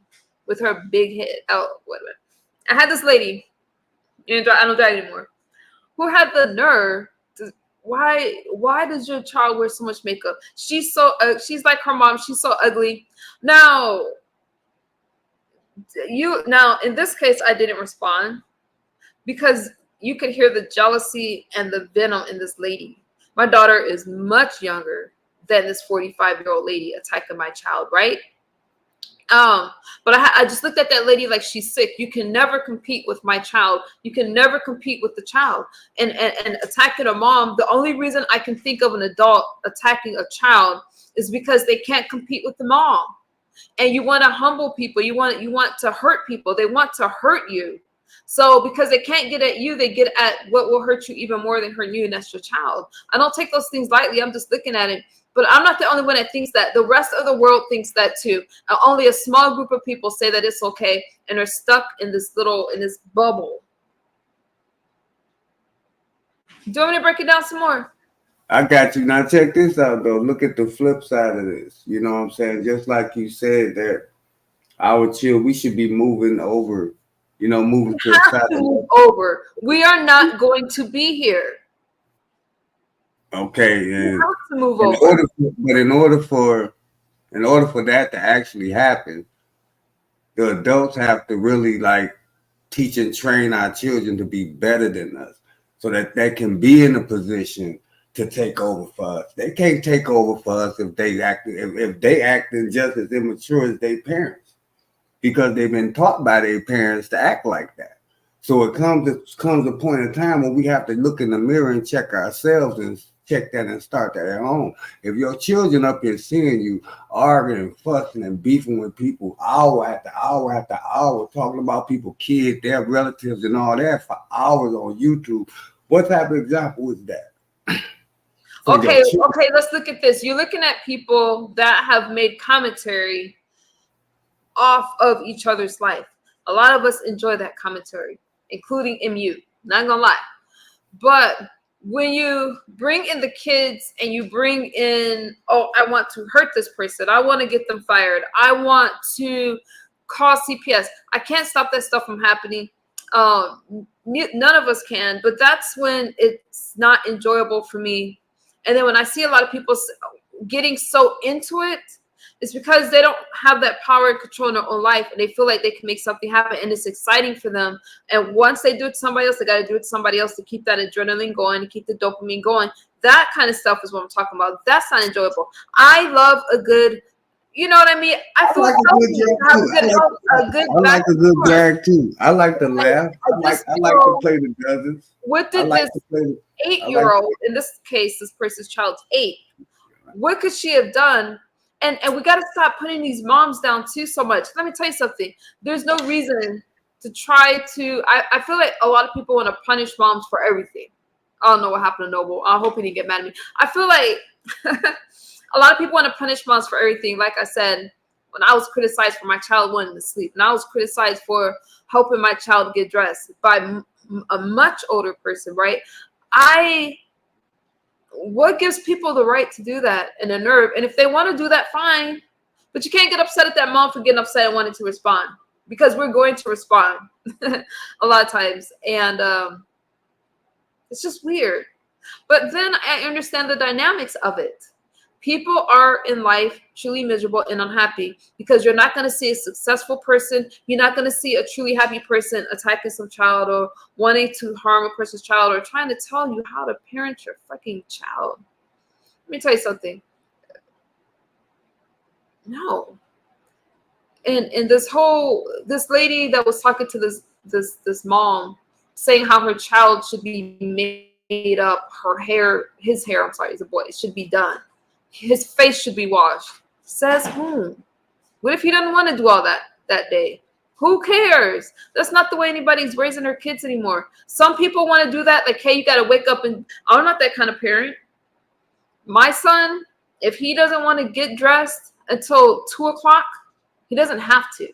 [SPEAKER 1] with her big head. Oh, wait a minute. I had this lady, and I don't die anymore, who had the nerve to, why does your child wear so much makeup? She's she's like her mom. She's so ugly. Now in this case, I didn't respond because you could hear the jealousy and the venom in this lady. My daughter is much younger than this 45-year-old lady attacking my child, right? But I just looked at that lady like she's sick. You can never compete with my child. You can never compete with the child. And attacking a mom, the only reason I can think of an adult attacking a child is because they can't compete with the mom. And you want to humble people. You want to hurt people. They want to hurt you. So because they can't get at you, they get at what will hurt you even more than hurt you, and that's your child. I don't take those things lightly. I'm just looking at it. But I'm not the only one that thinks that. The rest of the world thinks that too. Only a small group of people say that it's okay and are stuck in this bubble. Do you want me to break it down some more?
[SPEAKER 3] I got you. Now check this out though. Look at the flip side of this. You know what I'm saying? Just like you said that our children, we should be moving over, moving to the side.
[SPEAKER 1] Move over. We are not going to be here.
[SPEAKER 3] Okay, and
[SPEAKER 1] have to move over.
[SPEAKER 3] In order for that to actually happen, the adults have to really teach and train our children to be better than us, so that they can be in a position to take over for us. They can't take over for us if they acting just as immature as their parents, because they've been taught by their parents to act like that. So it comes a point in time when we have to look in the mirror and check ourselves and check that and start that at home. If your children up here seeing you arguing, fussing, and beefing with people hour after hour after hour, talking about people, kids, their relatives, and all that for hours on YouTube, what type of example is that?
[SPEAKER 1] Okay, let's look at this. You're looking at people that have made commentary off of each other's life. A lot of us enjoy that commentary, including MU. Not gonna lie. But when you bring in the kids and you bring in, oh, I want to hurt this person, I want to get them fired, I want to call CPS, I can't stop that stuff from happening. None of us can, but that's when it's not enjoyable for me. And then when I see a lot of people getting so into it, it's because they don't have that power and control in their own life, and they feel like they can make something happen, and it's exciting for them. And once they do it to somebody else, they got to do it to somebody else to keep that adrenaline going, to keep the dopamine going. That kind of stuff is what I'm talking about. That's not enjoyable. I love a good, you know what I mean? I feel like
[SPEAKER 3] a good gag too. I like to laugh. I like to play the dozens.
[SPEAKER 1] What did this 8-year-old, in this case, this person's child's 8, what could she have done? And we got to stop putting these moms down too so much. Let me tell you something. There's no reason to try to, I feel like a lot of people want to punish moms for everything. I don't know what happened to Noble. I hope he didn't get mad at me. I feel like a lot of people want to punish moms for everything. Like I said, when I was criticized for my child wanting to sleep, and I was criticized for helping my child get dressed by a much older person, right? What gives people the right to do that and the nerve? And if they want to do that, fine. But you can't get upset at that mom for getting upset and wanting to respond, because we're going to respond a lot of times. And it's just weird. But then I understand the dynamics of it. People are in life truly miserable and unhappy because you're not going to see a successful person. You're not going to see a truly happy person attacking some child or wanting to harm a person's child or trying to tell you how to parent your fucking child. Let me tell you something. No. And this lady that was talking to this mom saying how her child should be made up, his hair, I'm sorry, he's a boy, it should be done. His face should be washed. Says whom? What if he doesn't want to do all that day? Who cares? That's not the way anybody's raising their kids anymore. Some people want to do that. Like, hey, you got to wake up and I'm not that kind of parent. My son, if he doesn't want to get dressed until 2 o'clock, he doesn't have to.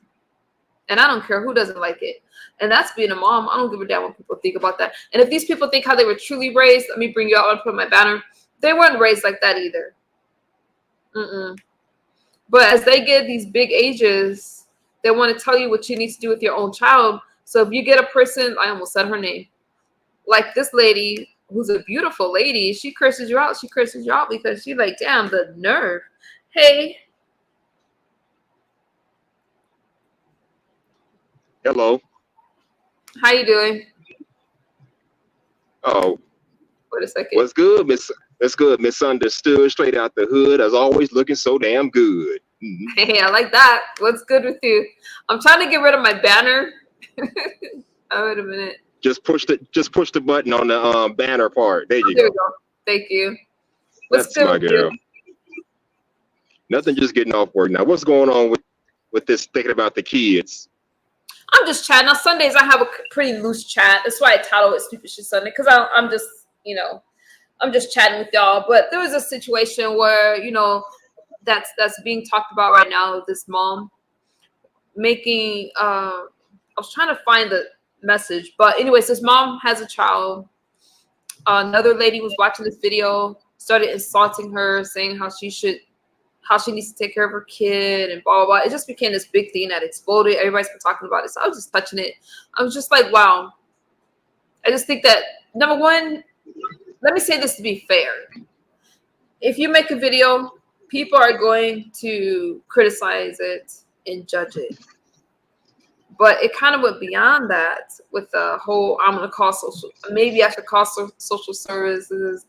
[SPEAKER 1] And I don't care who doesn't like it. And that's being a mom. I don't give a damn what people think about that. And if these people think how they were truly raised, let me bring you out and put my banner. They weren't raised like that either. But as they get these big ages, they want to tell you what you need to do with your own child. So if you get a person, I almost said her name, like this lady, who's a beautiful lady, she curses you out. She curses you out because she's like, damn, the nerve. Hey.
[SPEAKER 4] Hello.
[SPEAKER 1] How you doing?
[SPEAKER 4] Oh,
[SPEAKER 1] Wait a second.
[SPEAKER 4] what's good, Miss? That's good. Misunderstood, straight out the hood, as always, looking so damn good. Mm-hmm.
[SPEAKER 1] Hey, I like that. What's good with you? I'm trying to get rid of my banner. Oh, wait a minute.
[SPEAKER 4] Just push the button on the banner part. There you
[SPEAKER 1] There
[SPEAKER 4] go.
[SPEAKER 1] we go. Thank you. What's
[SPEAKER 4] That's
[SPEAKER 1] good
[SPEAKER 4] my
[SPEAKER 1] with
[SPEAKER 4] girl.
[SPEAKER 1] you?
[SPEAKER 4] Nothing, just getting off work now. What's going on with this thinking about the kids?
[SPEAKER 1] I'm just chatting. On Sundays, I have a pretty loose chat. That's why I title it Stupid Shit Sunday, because I'm just, I'm just chatting with y'all. But there was a situation where, that's being talked about right now. This mom making, I was trying to find the message. But anyways, this mom has a child. Another lady was watching this video, started insulting her, saying how she needs to take care of her kid and blah, blah, blah. It just became this big thing that exploded. Everybody's been talking about it. So I was just touching it. I was just like, wow. I just think that, number one, let me say this to be fair. If you make a video, people are going to criticize it and judge it. But it kind of went beyond that with the whole, I'm going to call maybe I should call social services,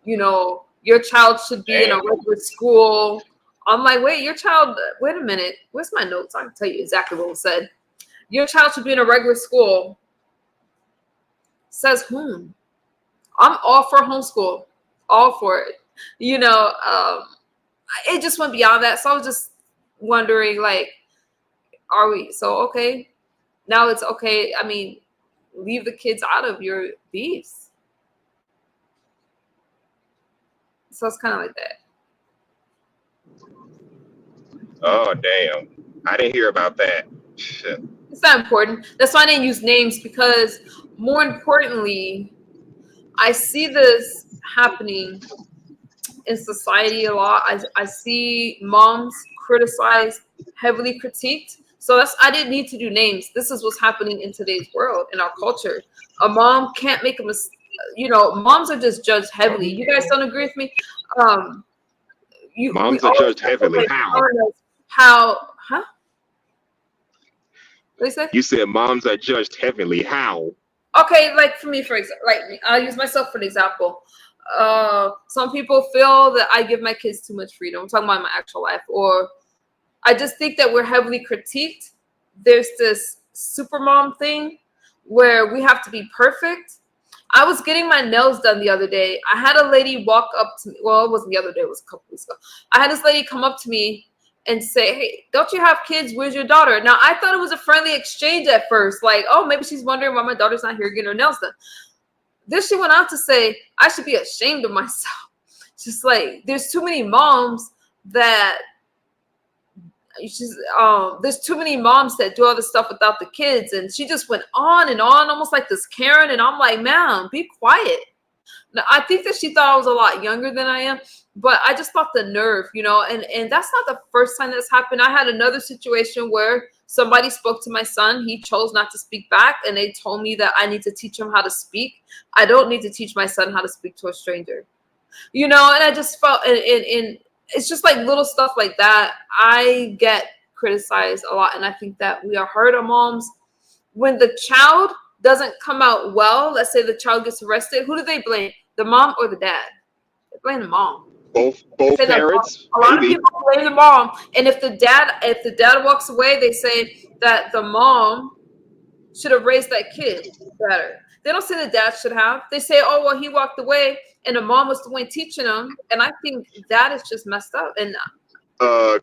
[SPEAKER 1] your child should be in a regular school. I'm like, wait a minute. Where's my notes? I can tell you exactly what was said. Your child should be in a regular school. Says whom? I'm all for homeschool. All for it. It just went beyond that. So I was just wondering, like, are we? So, okay. Now it's okay. I mean, leave the kids out of your beefs. So it's kind of like that.
[SPEAKER 4] Oh, damn. I didn't hear about that.
[SPEAKER 1] It's not important. That's why I didn't use names, because more importantly, I see this happening in society a lot. I see moms criticized, heavily critiqued. So I didn't need to do names. This is what's happening in today's world, in our culture. A mom can't make a mistake. Moms are just judged heavily. You guys don't agree with me?
[SPEAKER 4] Moms are judged heavily.
[SPEAKER 1] How? Huh? What do you say?
[SPEAKER 4] You said moms are judged heavily. How?
[SPEAKER 1] Okay, like for me, for example, like I'll use myself for an example. Some people feel that I give my kids too much freedom. I'm talking about my actual life, or I just think that we're heavily critiqued. There's this super mom thing where we have to be perfect. I was getting my nails done the other day. I had a lady walk up to me. Well, it wasn't the other day. It was a couple weeks ago. I had this lady come up to me and say, hey, don't you have kids? Where's your daughter? Now, I thought it was a friendly exchange at first. Like, oh, maybe she's wondering why my daughter's not here getting her nails done. Then she went on to say, I should be ashamed of myself. Just like, there's too many moms that there's too many moms that do all this stuff without the kids. And she just went on and on, almost like this Karen. And I'm like, ma'am, be quiet. Now, I think that she thought I was a lot younger than I am, but I just thought the nerve, and that's not the first time that's happened. I had another situation where somebody spoke to my son. He chose not to speak back, and they told me that I need to teach him how to speak. I don't need to teach my son how to speak to a stranger, and I just felt, and it's just like little stuff like that. I get criticized a lot, and I think that we are hard on moms. When the child doesn't come out well, let's say the child gets arrested, who do they blame? The mom or the dad? They blame the mom.
[SPEAKER 4] Both parents.
[SPEAKER 1] A lot of people blame the mom, and if the dad walks away, they say that the mom should have raised that kid better. They don't say the dad should have. They say, oh, well, he walked away and the mom was the one teaching him. And I think that is just messed up. And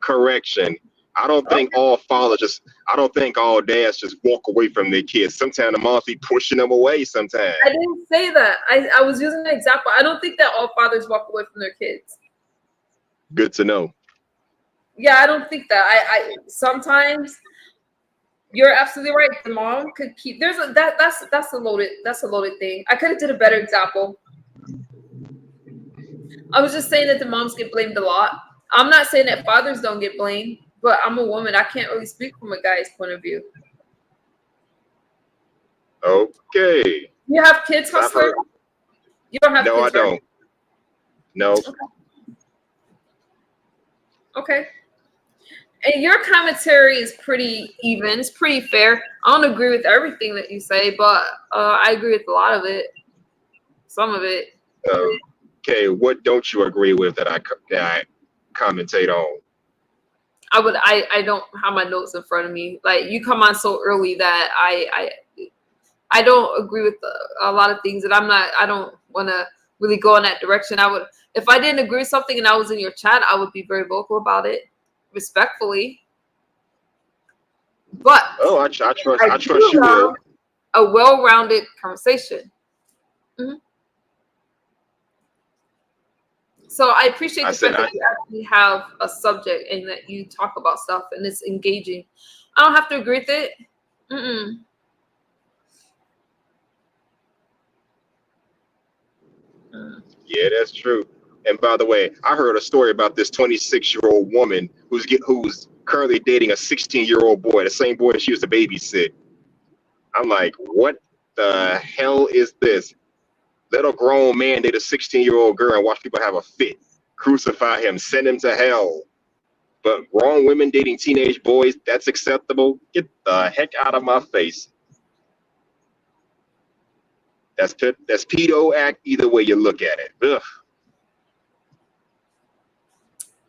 [SPEAKER 4] correction. I don't think all fathers I don't think all dads just walk away from their kids. Sometimes the moms be pushing them away sometimes.
[SPEAKER 1] I didn't say that. I was using an example. I don't think that all fathers walk away from their kids.
[SPEAKER 4] Good to know.
[SPEAKER 1] Yeah, I don't think that. I sometimes you're absolutely right. The mom could keep that's a loaded thing. I could have did a better example. I was just saying that the moms get blamed a lot. I'm not saying that fathers don't get blamed, but I'm a woman. I can't really speak from a guy's point of view.
[SPEAKER 4] Okay.
[SPEAKER 1] You have kids, Hustler? You don't have
[SPEAKER 4] no,
[SPEAKER 1] kids,
[SPEAKER 4] I
[SPEAKER 1] right?
[SPEAKER 4] don't. No.
[SPEAKER 1] Okay. And your commentary is pretty even. It's pretty fair. I don't agree with everything that you say, but I agree with a lot of it. Some of it.
[SPEAKER 4] Okay, what don't you agree with that I commentate on?
[SPEAKER 1] I don't have my notes in front of me. Like, you come on so early that I don't agree with a lot of things, and I don't want to really go in that direction. If I didn't agree with something and I was in your chat, I would be very vocal about it, respectfully. But
[SPEAKER 4] I trust you will.
[SPEAKER 1] A well-rounded conversation. Mm-hmm. So I appreciate the fact that you actually have a subject and that you talk about stuff and it's engaging. I don't have to agree with it.
[SPEAKER 4] Yeah, that's true. And by the way, I heard a story about this 26-year-old woman who's currently dating a 16-year-old boy, the same boy she used to babysit. I'm like, what the hell is this? Let a grown man date a 16-year-old girl and watch people have a fit. Crucify him, send him to hell. But grown women dating teenage boys, that's acceptable? Get the heck out of my face. That's pedo act either way you look at it. Ugh.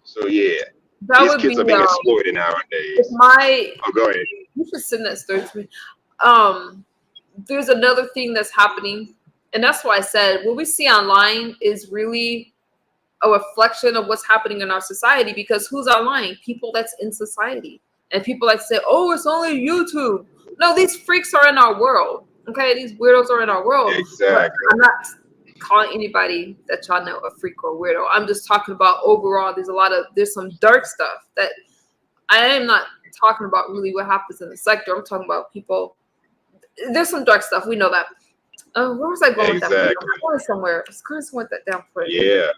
[SPEAKER 4] So yeah, these kids are being exploited nowadays. Go ahead.
[SPEAKER 1] You should send that story to me. There's another thing that's happening, and that's why I said what we see online is really a reflection of what's happening in our society, because who's online? People that's in society. And people like say, oh, it's only YouTube. No, these freaks are in our world. Okay, these weirdos are in our world.
[SPEAKER 4] Exactly.
[SPEAKER 1] But I'm not calling anybody that y'all know a freak or weirdo. I'm just talking about overall, there's some dark stuff that I am not talking about really what happens in the sector. I'm talking about people. There's some dark stuff. We know that. Where was I going with that? I'm going somewhere. I was going somewhere with that down for it.
[SPEAKER 4] Yeah.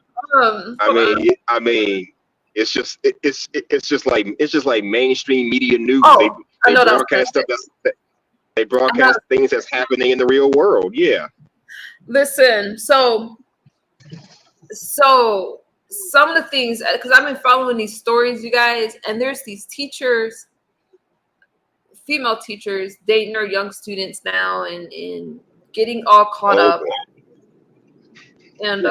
[SPEAKER 4] I mean, it's just like mainstream media news.
[SPEAKER 1] Oh,
[SPEAKER 4] they broadcast stuff they broadcast things that's happening in the real world. Yeah.
[SPEAKER 1] Listen, so some of the things, because I've been following these stories, you guys, and there's these teachers, female teachers, dating their young students now and getting all caught up. And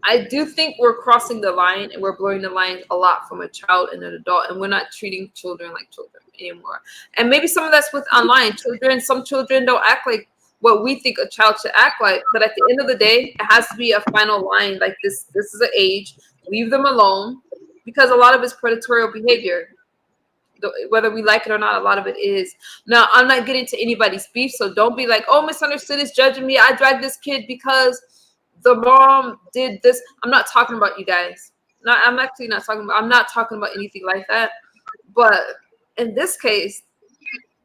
[SPEAKER 1] I do think we're crossing the line and we're blurring the lines a lot from a child and an adult, and we're not treating children like children anymore. And maybe some of that's with online children. Some children don't act like what we think a child should act like, but at the end of the day, it has to be a final line. Like this is an age. Leave them alone, because a lot of it's predatory behavior. Whether we like it or not, a lot of it is. Now, I'm not getting to anybody's beef, so don't be like, oh, Misunderstood is judging me. I dragged this kid because the mom did this. I'm not talking about you guys. I'm actually not talking about. I'm not talking about anything like that. But in this case,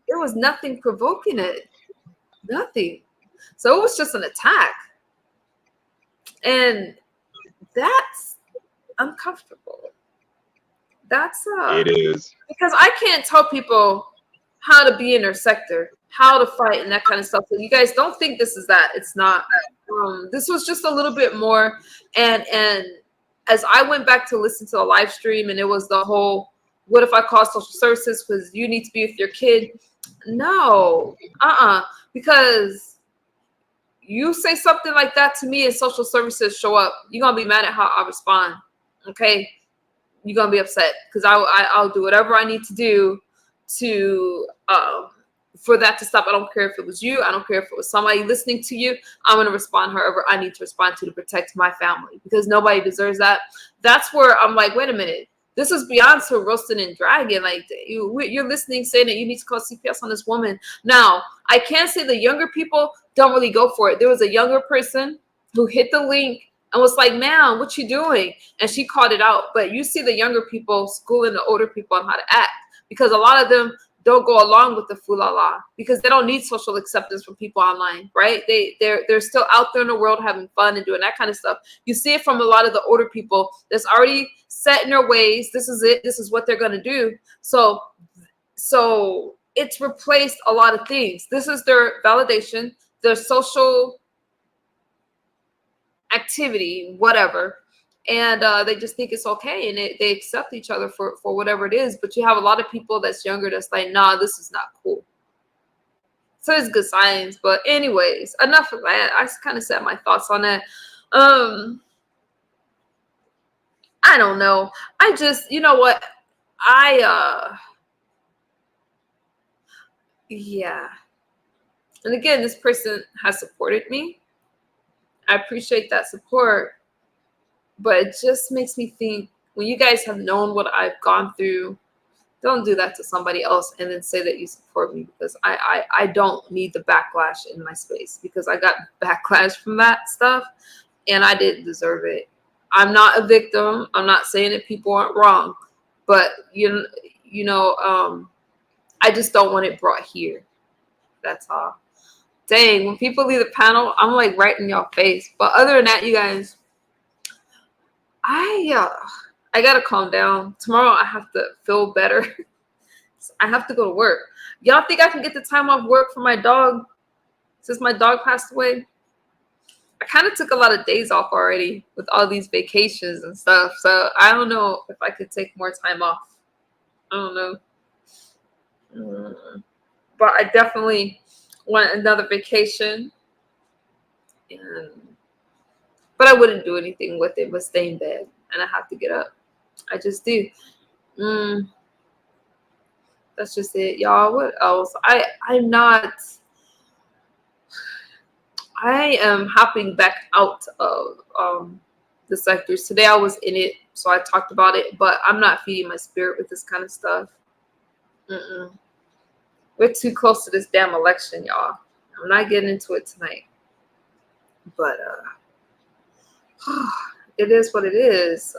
[SPEAKER 1] there was nothing provoking it. Nothing. So it was just an attack. And that's uncomfortable. That's
[SPEAKER 4] it is,
[SPEAKER 1] because I can't tell people how to be in their sector, how to fight, and that kind of stuff. So you guys don't think this is that. It's not. This was just a little bit more. And as I went back to listen to the live stream, and it was the whole, what if I call social services because you need to be with your kid? No, because you say something like that to me and social services show up, you're gonna be mad at how I respond. Okay, you're gonna be upset because I'll do whatever I need to do to for that to stop. I don't care if it was you. I don't care if it was somebody listening to you. I'm gonna respond however I need to respond to protect my family, because nobody deserves that. That's where I'm like, wait a minute. This is beyond to roasting and dragging. Like you're listening, saying that you need to call CPS on this woman. Now, I can't say the younger people don't really go for it. There was a younger person who hit the link and was like, "Man, what you doing?" And she called it out. But you see the younger people schooling the older people on how to act, because a lot of them don't go along with the foolala because they don't need social acceptance from people online, right? They're still out there in the world having fun and doing that kind of stuff. You see it from a lot of the older people that's already set in their ways. This is it. This is what they're going to do. So it's replaced a lot of things. This is their validation, their social activity, whatever. And they just think it's okay, and they accept each other for whatever it is. But you have a lot of people that's younger that's like, nah, this is not cool. So it's good signs. But anyways, enough of that. I kind of said my thoughts on that. I don't know. I just, you know what? Yeah. And again, this person has supported me. I appreciate that support. But it just makes me think, when you guys have known what I've gone through, don't do that to somebody else and then say that you support me, because I don't need the backlash in my space, because I got backlash from that stuff and I didn't deserve it. I'm not a victim. I'm not saying that people aren't wrong, but I just don't want it brought here. That's all. Dang, when people leave the panel, I'm like right in your face. But other than that, you guys, I gotta calm down. Tomorrow I have to feel better. I have to go to work. Y'all think I can get the time off work for my dog since my dog passed away? I kind of took a lot of days off already with all these vacations and stuff. So I don't know if I could take more time off. I don't know. But I definitely want another vacation. But I wouldn't do anything with it but stay in bed, and I have to get up. I just do. That's just it, y'all. What else? I am hopping back out of the sectors. Today I was in it, so I talked about it, but I'm not feeding my spirit with this kind of stuff. We're too close to this damn election, y'all. I'm not getting into it tonight. But it is what it is.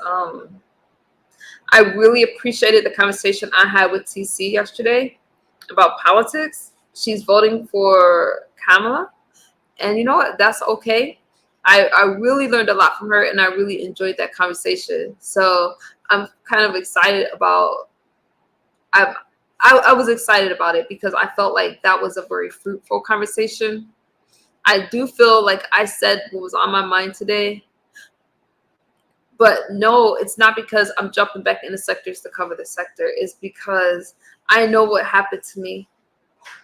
[SPEAKER 1] I really appreciated the conversation I had with TC yesterday about politics. She's voting for Kamala. And you know what? That's okay. I really learned a lot from her, and I really enjoyed that conversation. So I'm kind of excited about I was excited about it because I felt like that was a very fruitful conversation. I do feel like I said what was on my mind today. But no, it's not because I'm jumping back into sectors to cover the sector. It's because I know what happened to me.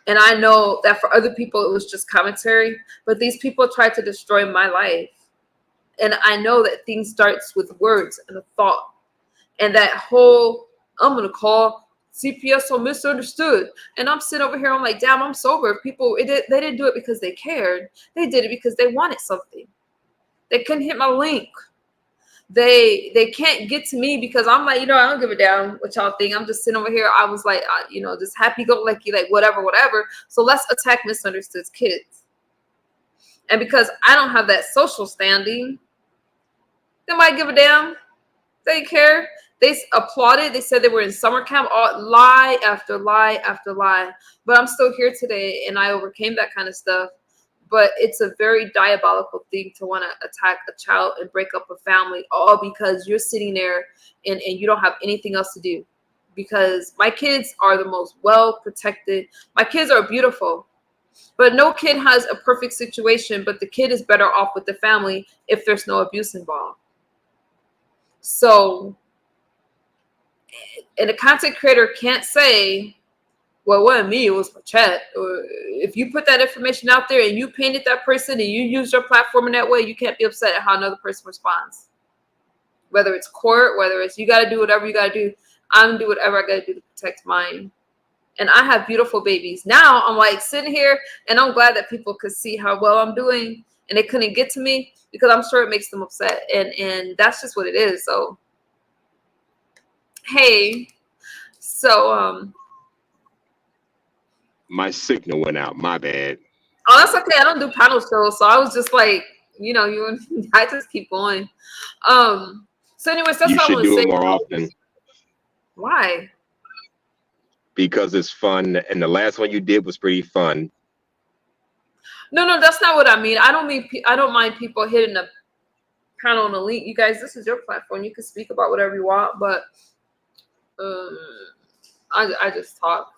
[SPEAKER 1] And I know that for other people, it was just commentary. But these people tried to destroy my life. And I know that things starts with words and a thought. And that whole, I'm going to call CPS so misunderstood. And I'm sitting over here, I'm like, damn, I'm sober. People, they didn't do it because they cared. They did it because they wanted something. They couldn't hit my link. They can't get to me because I'm like, I don't give a damn what y'all think. I'm just sitting over here. I was like, just happy-go-lucky, like whatever. So let's attack misunderstood kids. And because I don't have that social standing, they might give a damn. They care. They applauded. They said they were in summer camp. All lie after lie after lie. But I'm still here today, and I overcame that kind of stuff. But it's a very diabolical thing to want to attack a child and break up a family, all because you're sitting there and you don't have anything else to do. Because my kids are the most well protected. My kids are beautiful. But no kid has a perfect situation, but the kid is better off with the family if there's no abuse involved. So, and a content creator can't say, well, it wasn't me, it was my chat. Or if you put that information out there and you painted that person and you use your platform in that way, you can't be upset at how another person responds. Whether it's court, whether it's you got to do whatever you got to do, I'm going to do whatever I got to do to protect mine. And I have beautiful babies. Now I'm like sitting here and I'm glad that people could see how well I'm doing and they couldn't get to me because I'm sure it makes them upset. And that's just what it is. So Hey, so
[SPEAKER 4] My signal went out. My bad.
[SPEAKER 1] oh, that's okay. I don't do panel shows, so I was just like, you. I just keep going. So, anyways, that's
[SPEAKER 4] You
[SPEAKER 1] what I
[SPEAKER 4] should
[SPEAKER 1] want to
[SPEAKER 4] do
[SPEAKER 1] say.
[SPEAKER 4] it more often
[SPEAKER 1] Why?
[SPEAKER 4] because it's fun. And the last one you did was pretty fun.
[SPEAKER 1] No, that's not what I mean. I don't mean. I don't mind people hitting the panel and the link. You guys, this is your platform. You can speak about whatever you want, but um, I just talk.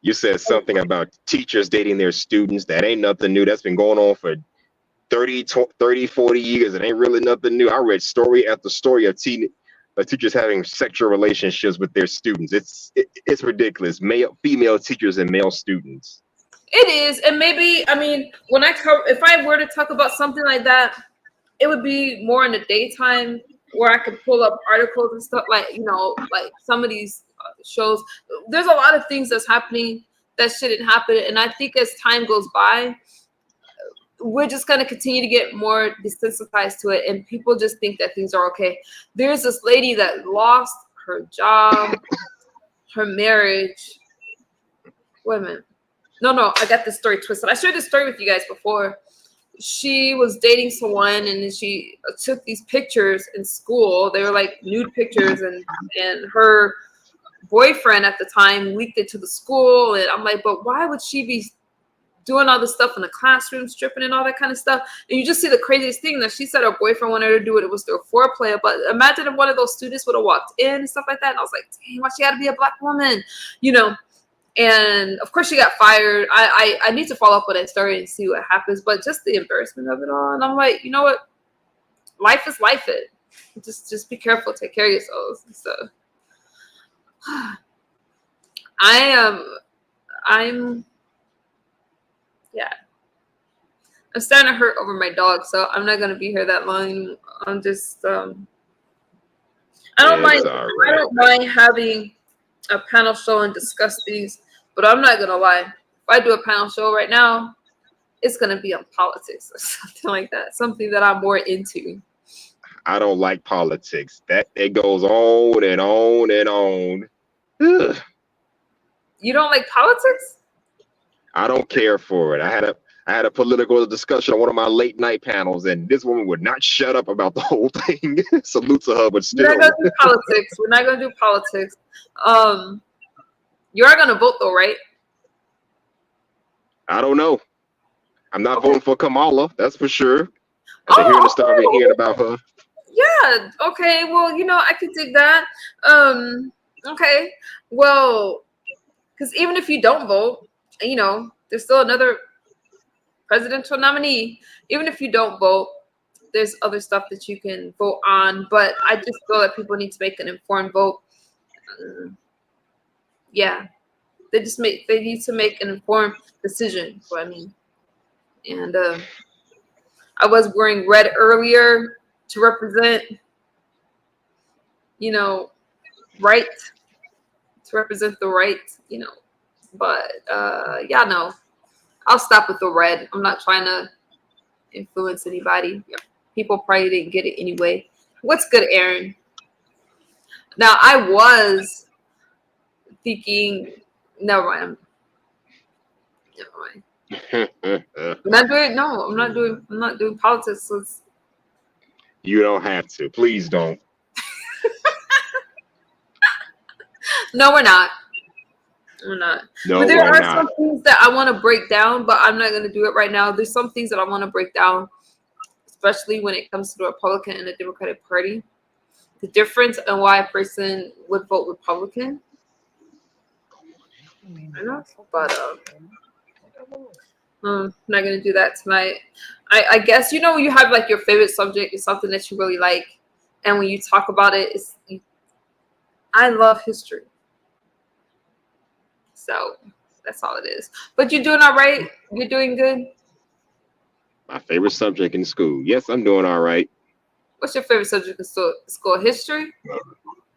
[SPEAKER 4] You said something about teachers dating their students. That ain't nothing new. That's been going on for 30, 40 years. It ain't really nothing new. I read story after story of teachers having sexual relationships with their students. It's ridiculous. Female teachers and male students.
[SPEAKER 1] It is, and maybe I mean if I were to talk about something like that, it would be more in the daytime where I could pull up articles and stuff like like some of these shows. There's a lot of things that's happening that shouldn't happen, and I think as time goes by, we're just going to continue to get more desensitized to it, and people just think that things are okay. There's this lady that lost her job, her marriage. Wait a minute. No, I got this story twisted. I shared this story with you guys before. She was dating someone, and then she took these pictures in school. They were like nude pictures, and her boyfriend at the time leaked it to the school. And I'm like, but why would she be doing all this stuff in the classroom, stripping and all that kind of stuff? And you just see the craziest thing that she said her boyfriend wanted her to do it. It was their foreplay. But imagine if one of those students would have walked in and stuff like that. And I was like, dang, why she got to be a black woman? And of course she got fired. I need to follow up with that story and see what happens, but just the embarrassment of it all. And I'm like, you know what? Life is life. Just be careful. Take care of yourselves and stuff. I'm starting to hurt over my dog, so I'm not gonna be here that long. I'm just I don't mind.
[SPEAKER 4] All right.
[SPEAKER 1] I don't mind having a panel show and discuss these, but I'm not gonna lie. If I do a panel show right now, it's gonna be on politics or something like that. Something that I'm more into.
[SPEAKER 4] I don't like politics. That it goes on and on and on. Ugh.
[SPEAKER 1] You don't like politics?
[SPEAKER 4] I don't care for it. I had a political discussion on one of my late night panels, and this woman would not shut up about the whole thing. Salute to her, but still.
[SPEAKER 1] We're not gonna do politics. We're not gonna do politics. You are gonna vote though, right?
[SPEAKER 4] I don't know. I'm not voting for Kamala, that's for sure. After hearing the stuff and hearing about her.
[SPEAKER 1] Yeah. Okay. Well, I could dig that. Okay. Well, because even if you don't vote, there's still another presidential nominee. Even if you don't vote, there's other stuff that you can vote on. But I just feel that people need to make an informed vote. Yeah. They need to make an informed decision. What I mean. And I was wearing red earlier to represent, right, to represent the right, but no, I'll stop with the red. I'm not trying to influence anybody. People probably didn't get it anyway. What's good, Aaron? Now, I was thinking, never mind. I'm not doing politics. So
[SPEAKER 4] You don't have to. Please don't.
[SPEAKER 1] No, we're not. We're not.
[SPEAKER 4] No,
[SPEAKER 1] but there are
[SPEAKER 4] not.
[SPEAKER 1] some things that I want to break down, but I'm not going to do it right now. There's some things that I want to break down, especially when it comes to the Republican and the Democratic Party. The difference and why a person would vote Republican. I know, but I'm not going to do that tonight. I guess, you have like your favorite subject is something that you really like. And when you talk about it, I love history. So that's all it is. But you're doing all right? You're doing good?
[SPEAKER 4] My favorite subject in school. Yes, I'm doing all right.
[SPEAKER 1] What's your favorite subject in school? History?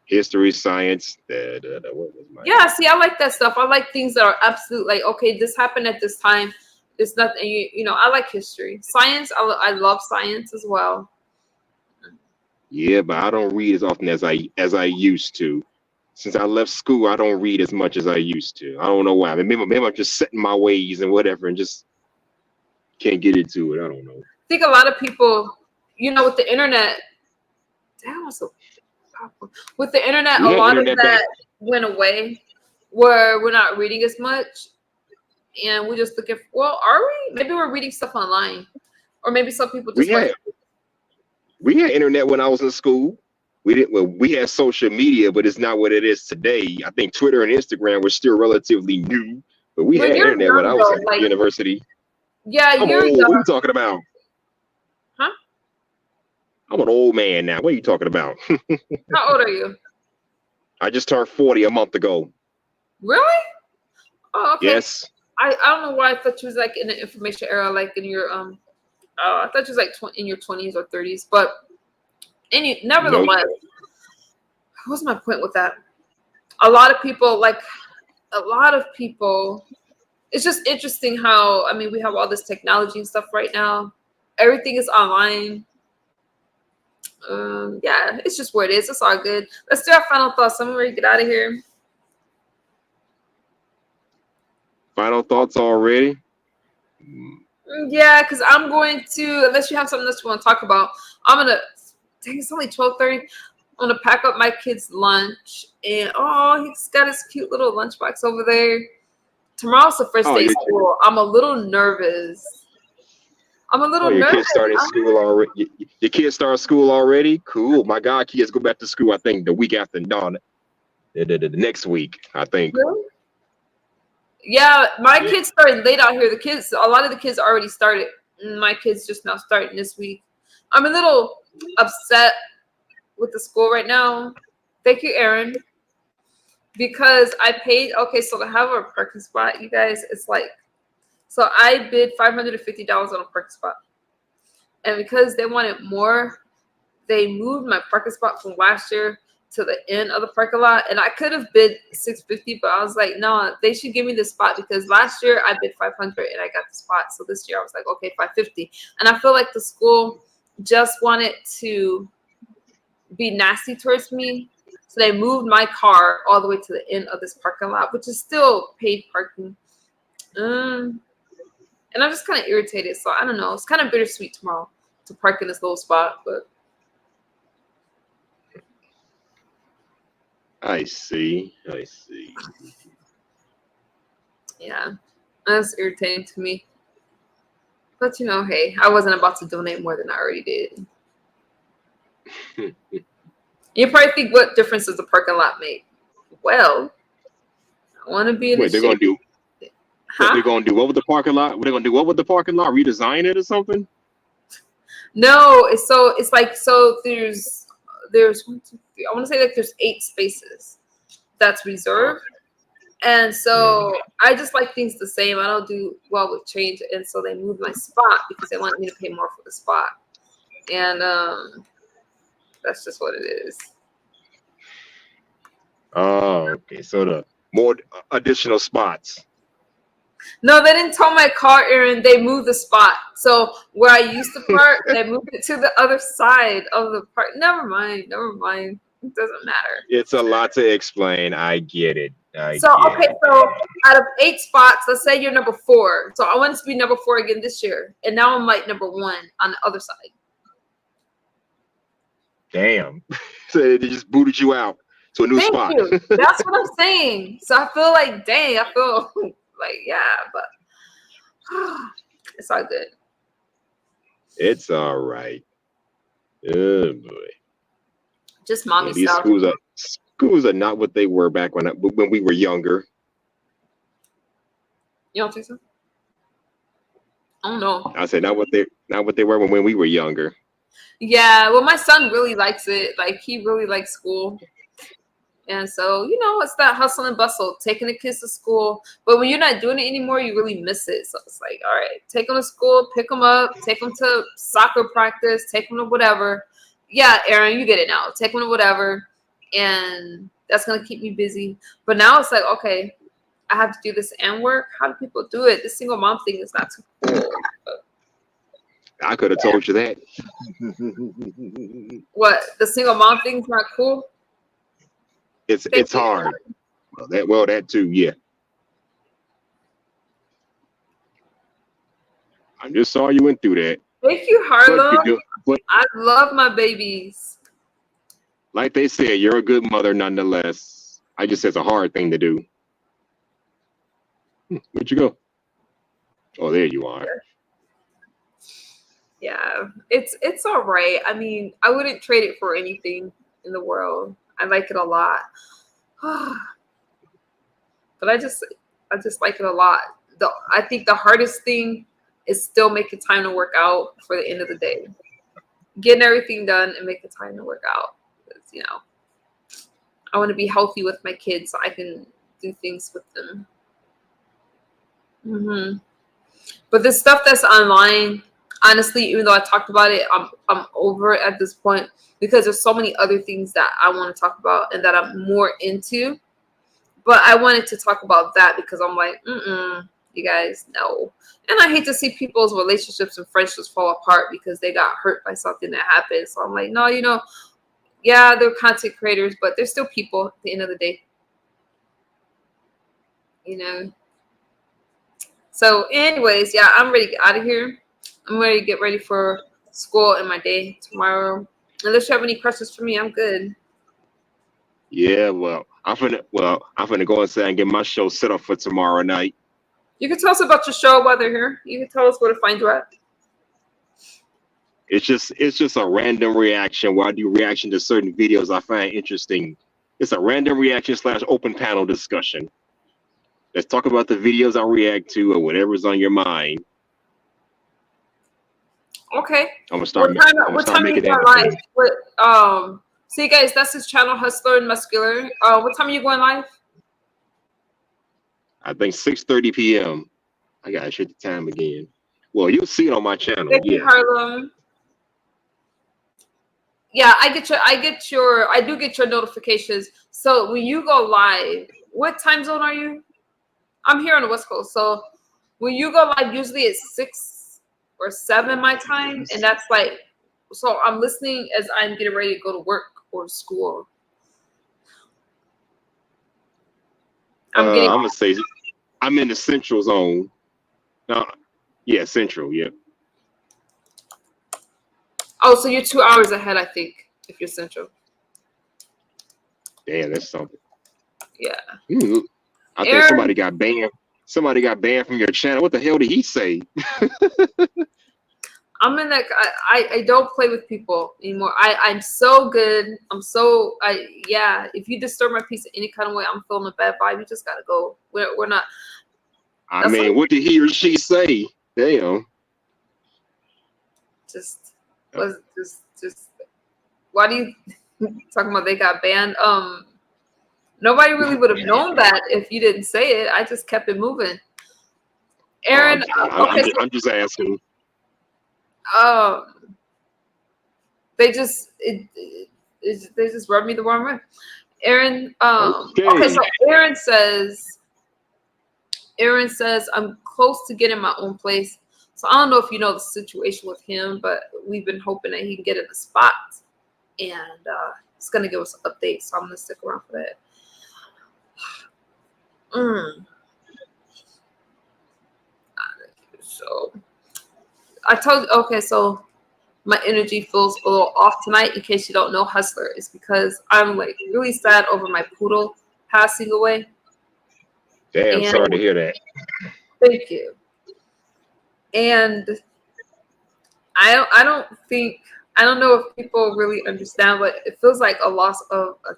[SPEAKER 4] History, science.
[SPEAKER 1] Yeah, see, I like that stuff. I like things that are absolute, like, okay, this happened at this time. It's nothing, I like history. Science, I love science as well.
[SPEAKER 4] Yeah, but I don't read as often as I used to. Since I left school, I don't read as much as I used to. I don't know why. Maybe I'm just setting my ways and whatever, and just can't get into it. I don't know.
[SPEAKER 1] I think a lot of people, with the internet, damn, what's so powerful. With the internet,
[SPEAKER 4] We
[SPEAKER 1] a
[SPEAKER 4] had
[SPEAKER 1] lot of
[SPEAKER 4] internet back.
[SPEAKER 1] that went away, where we're not reading as much, and we just looking. Well, are we? Maybe we're reading stuff online, or maybe some people
[SPEAKER 4] We
[SPEAKER 1] just watch.
[SPEAKER 4] had we had internet when I was in school. We didn't. Well, we had social media, but it's not what it is today. I think Twitter and Instagram were still relatively new, but we
[SPEAKER 1] When
[SPEAKER 4] had
[SPEAKER 1] you're
[SPEAKER 4] internet when I
[SPEAKER 1] young,
[SPEAKER 4] was
[SPEAKER 1] though,
[SPEAKER 4] in
[SPEAKER 1] like,
[SPEAKER 4] university.
[SPEAKER 1] yeah,
[SPEAKER 4] I'm
[SPEAKER 1] you're
[SPEAKER 4] old. What are
[SPEAKER 1] young,
[SPEAKER 4] you talking about?
[SPEAKER 1] huh?
[SPEAKER 4] I'm an old man now. What are you talking about?
[SPEAKER 1] How old are you?
[SPEAKER 4] I just turned 40 a month ago.
[SPEAKER 1] Really? Oh, okay.
[SPEAKER 4] Yes.
[SPEAKER 1] I don't know why I thought you was like in the information era, like in your I thought you was like in your 20s or 30s, but
[SPEAKER 4] Nope.
[SPEAKER 1] nevertheless, what's my point with that? A lot of people, it's just interesting how, I mean, we have all this technology and stuff right now. Everything is online. Yeah, it's just what it is. It's all good. Let's do our final thoughts. I'm ready to get out of here.
[SPEAKER 4] Final thoughts already?
[SPEAKER 1] Yeah, because I'm going to, unless you have something else you want to talk about, I'm gonna. Dang, it's only 12:30. I'm gonna pack up my kid's lunch, and he's got his cute little lunchbox over there. Tomorrow's the first
[SPEAKER 4] Oh,
[SPEAKER 1] day of school. I'm a little nervous.
[SPEAKER 4] your kids starting school already. Your kids start school already? Cool. My God, kids go back to school, I think, the week after dawn. The next week, I think.
[SPEAKER 1] Really? Yeah, my kids started late out here. A lot of the kids already started. My kids just now starting this week. I'm a little upset with the school right now. Thank you, Aaron. Because I paid, okay, so to have a parking spot, you guys, it's like, so I bid $550 on a parking spot. And because they wanted more, they moved my parking spot from last year to the end of the parking lot. And I could have bid $650, but I was like, no, they should give me the spot because last year I bid $500 and I got the spot. So this year I was like, okay, $550. And I feel like the school just wanted to be nasty towards me. So they moved my car all the way to the end of this parking lot, which is still paid parking. And I'm just kind of irritated. So I don't know. It's kind of bittersweet tomorrow to park in this little spot, but
[SPEAKER 4] I see.
[SPEAKER 1] yeah, that's irritating to me. But hey, I wasn't about to donate more than I already did. You probably think, what difference does the parking lot make? Well, I want to be in
[SPEAKER 4] Wait, they're gonna do. What they're gonna do? What with the parking lot? What they're gonna do? What with the parking lot? Redesign it or something?
[SPEAKER 1] No, it's like, so there's 1, 2, 3. I want to say like there's 8 spaces that's reserved. And so I just like things the same. I don't do well with change. And so they moved my spot because they wanted me to pay more for the spot. And that's just what it is.
[SPEAKER 4] Oh, okay. So the more additional spots.
[SPEAKER 1] No, they didn't tow my car, Aaron. They moved the spot. So where I used to park, they moved it to the other side of the park. Never mind. It doesn't matter.
[SPEAKER 4] It's a lot to explain. I get it.
[SPEAKER 1] So out of 8 spots, let's say you're number 4. So I wanted to be number 4 again this year. And now I'm like number 1 on the other side.
[SPEAKER 4] Damn. So they just booted you out to a new spot.
[SPEAKER 1] Thank you. That's what I'm saying. So I feel like, dang, I feel like, yeah, but it's all good.
[SPEAKER 4] It's all right. Oh boy.
[SPEAKER 1] Just mommy
[SPEAKER 4] These
[SPEAKER 1] stuff.
[SPEAKER 4] schools are not what they were back when we were younger.
[SPEAKER 1] You don't think so? I don't know.
[SPEAKER 4] I said not what they were when we were younger.
[SPEAKER 1] Yeah, well, my son really likes it. Like, he really likes school. And so, it's that hustle and bustle, taking the kids to school. But when you're not doing it anymore, you really miss it. So it's like, all right, take them to school, pick them up, take them to soccer practice, take them to whatever. Yeah, Aaron, you get it now. Take them to whatever. And that's going to keep me busy. But now it's like, okay, I have to do this and work. How do people do it? This single mom thing is not too cool.
[SPEAKER 4] I could have told you that.
[SPEAKER 1] What, the single mom thing's not cool?
[SPEAKER 4] It's
[SPEAKER 1] Thank
[SPEAKER 4] it's
[SPEAKER 1] you.
[SPEAKER 4] hard. That too, yeah. I'm just sorry you went through that.
[SPEAKER 1] Thank you,
[SPEAKER 4] But you
[SPEAKER 1] Harlem.
[SPEAKER 4] do but
[SPEAKER 1] I love my babies.
[SPEAKER 4] like they said, you're a good mother nonetheless. I just it's a hard thing to do. Where'd you go? Oh, there you are.
[SPEAKER 1] Yeah, it's all right. I mean, I wouldn't trade it for anything in the world. I like it a lot. But I just like it a lot. I think the hardest thing is still making time to work out for the end of the day. Getting everything done and making time to work out. Because, you know, I want to be healthy with my kids so I can do things with them. But the stuff that's online, honestly, even though I talked about it, I'm over it at this point because there's so many other things that I want to talk about and that I'm more into. But I wanted to talk about that because I'm like, you guys know. And I hate to see people's relationships and friendships fall apart because they got hurt by something that happened. So I'm like, no, you know, yeah, they're content creators, but they're still people at the end of the day. You know? So anyways, yeah, I'm ready to get out of here. I'm ready to get ready for school and my day tomorrow. Unless you have any questions for me, I'm good.
[SPEAKER 4] Yeah, I'm finna go inside and get my show set up for tomorrow night.
[SPEAKER 1] You can tell us about your show while they're here. You can tell us where to find you at.
[SPEAKER 4] It's just a random reaction where I do reaction to certain videos I find interesting. It's a random reaction / open panel discussion. Let's talk about the videos I react to or whatever's on your mind.
[SPEAKER 1] Okay.
[SPEAKER 4] I'm gonna start making that
[SPEAKER 1] live? See, guys, that's his channel, Hustler and Muscular. What time are you going live?
[SPEAKER 4] I think 6:30 p.m. I gotta check the time again. Well, you'll see it on my channel.
[SPEAKER 1] Thank you, Harlem. Yeah, I do get your notifications. So when you go live, what time zone are you? I'm here on the West Coast. So when you go live, usually it's 6 or 7 my time, and that's like, so I'm listening as I'm getting ready to go to work or school.
[SPEAKER 4] I'm gonna say I'm in the central zone. No, yeah, central, yeah.
[SPEAKER 1] Oh, so you're 2 hours ahead, I think, if you're central.
[SPEAKER 4] Damn, that's something.
[SPEAKER 1] Yeah.
[SPEAKER 4] I think somebody got banned. Somebody got banned from your channel. What the hell did he say?
[SPEAKER 1] I'm in that. I don't play with people anymore. I'm so good. Yeah. If you disturb my peace in any kind of way, I'm feeling a bad vibe. You just gotta go. We're not.
[SPEAKER 4] I mean, what did he or she say? Damn.
[SPEAKER 1] Just. Why do you talking about they got banned? Nobody really would have known that if you didn't say it. I just kept it moving. Aaron,
[SPEAKER 4] I'm just asking.
[SPEAKER 1] They just rubbed me the wrong way. Aaron,
[SPEAKER 4] okay,
[SPEAKER 1] so Aaron says I'm close to getting my own place. So I don't know if you know the situation with him, but we've been hoping that he can get in a spot, and it's gonna give us an update. So I'm gonna stick around for that. So I told you, okay, so my energy feels a little off tonight. In case you don't know, Hustler, is because I'm like really sad over my poodle passing away.
[SPEAKER 4] Damn, sorry to hear that.
[SPEAKER 1] Thank you. And I don't know if people really understand, but it feels like a loss of I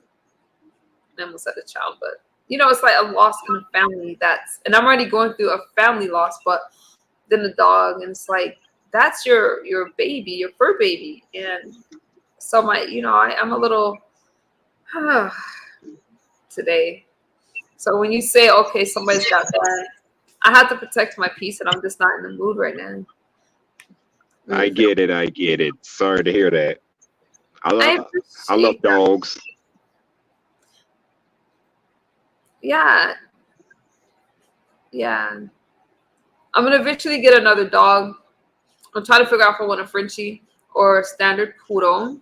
[SPEAKER 1] almost said a child, but you know, it's like a loss in a family and I'm already going through a family loss, but then the dog, and it's like, that's your baby, your fur baby. And so I'm a little today. So when you say, okay, somebody's got that, I have to protect my peace, and I'm just not in the mood right now.
[SPEAKER 4] I get it. Sorry to hear that. I love dogs.
[SPEAKER 1] Yeah. I'm gonna eventually get another dog. I'm trying to figure out if I want a Frenchie or a standard poodle.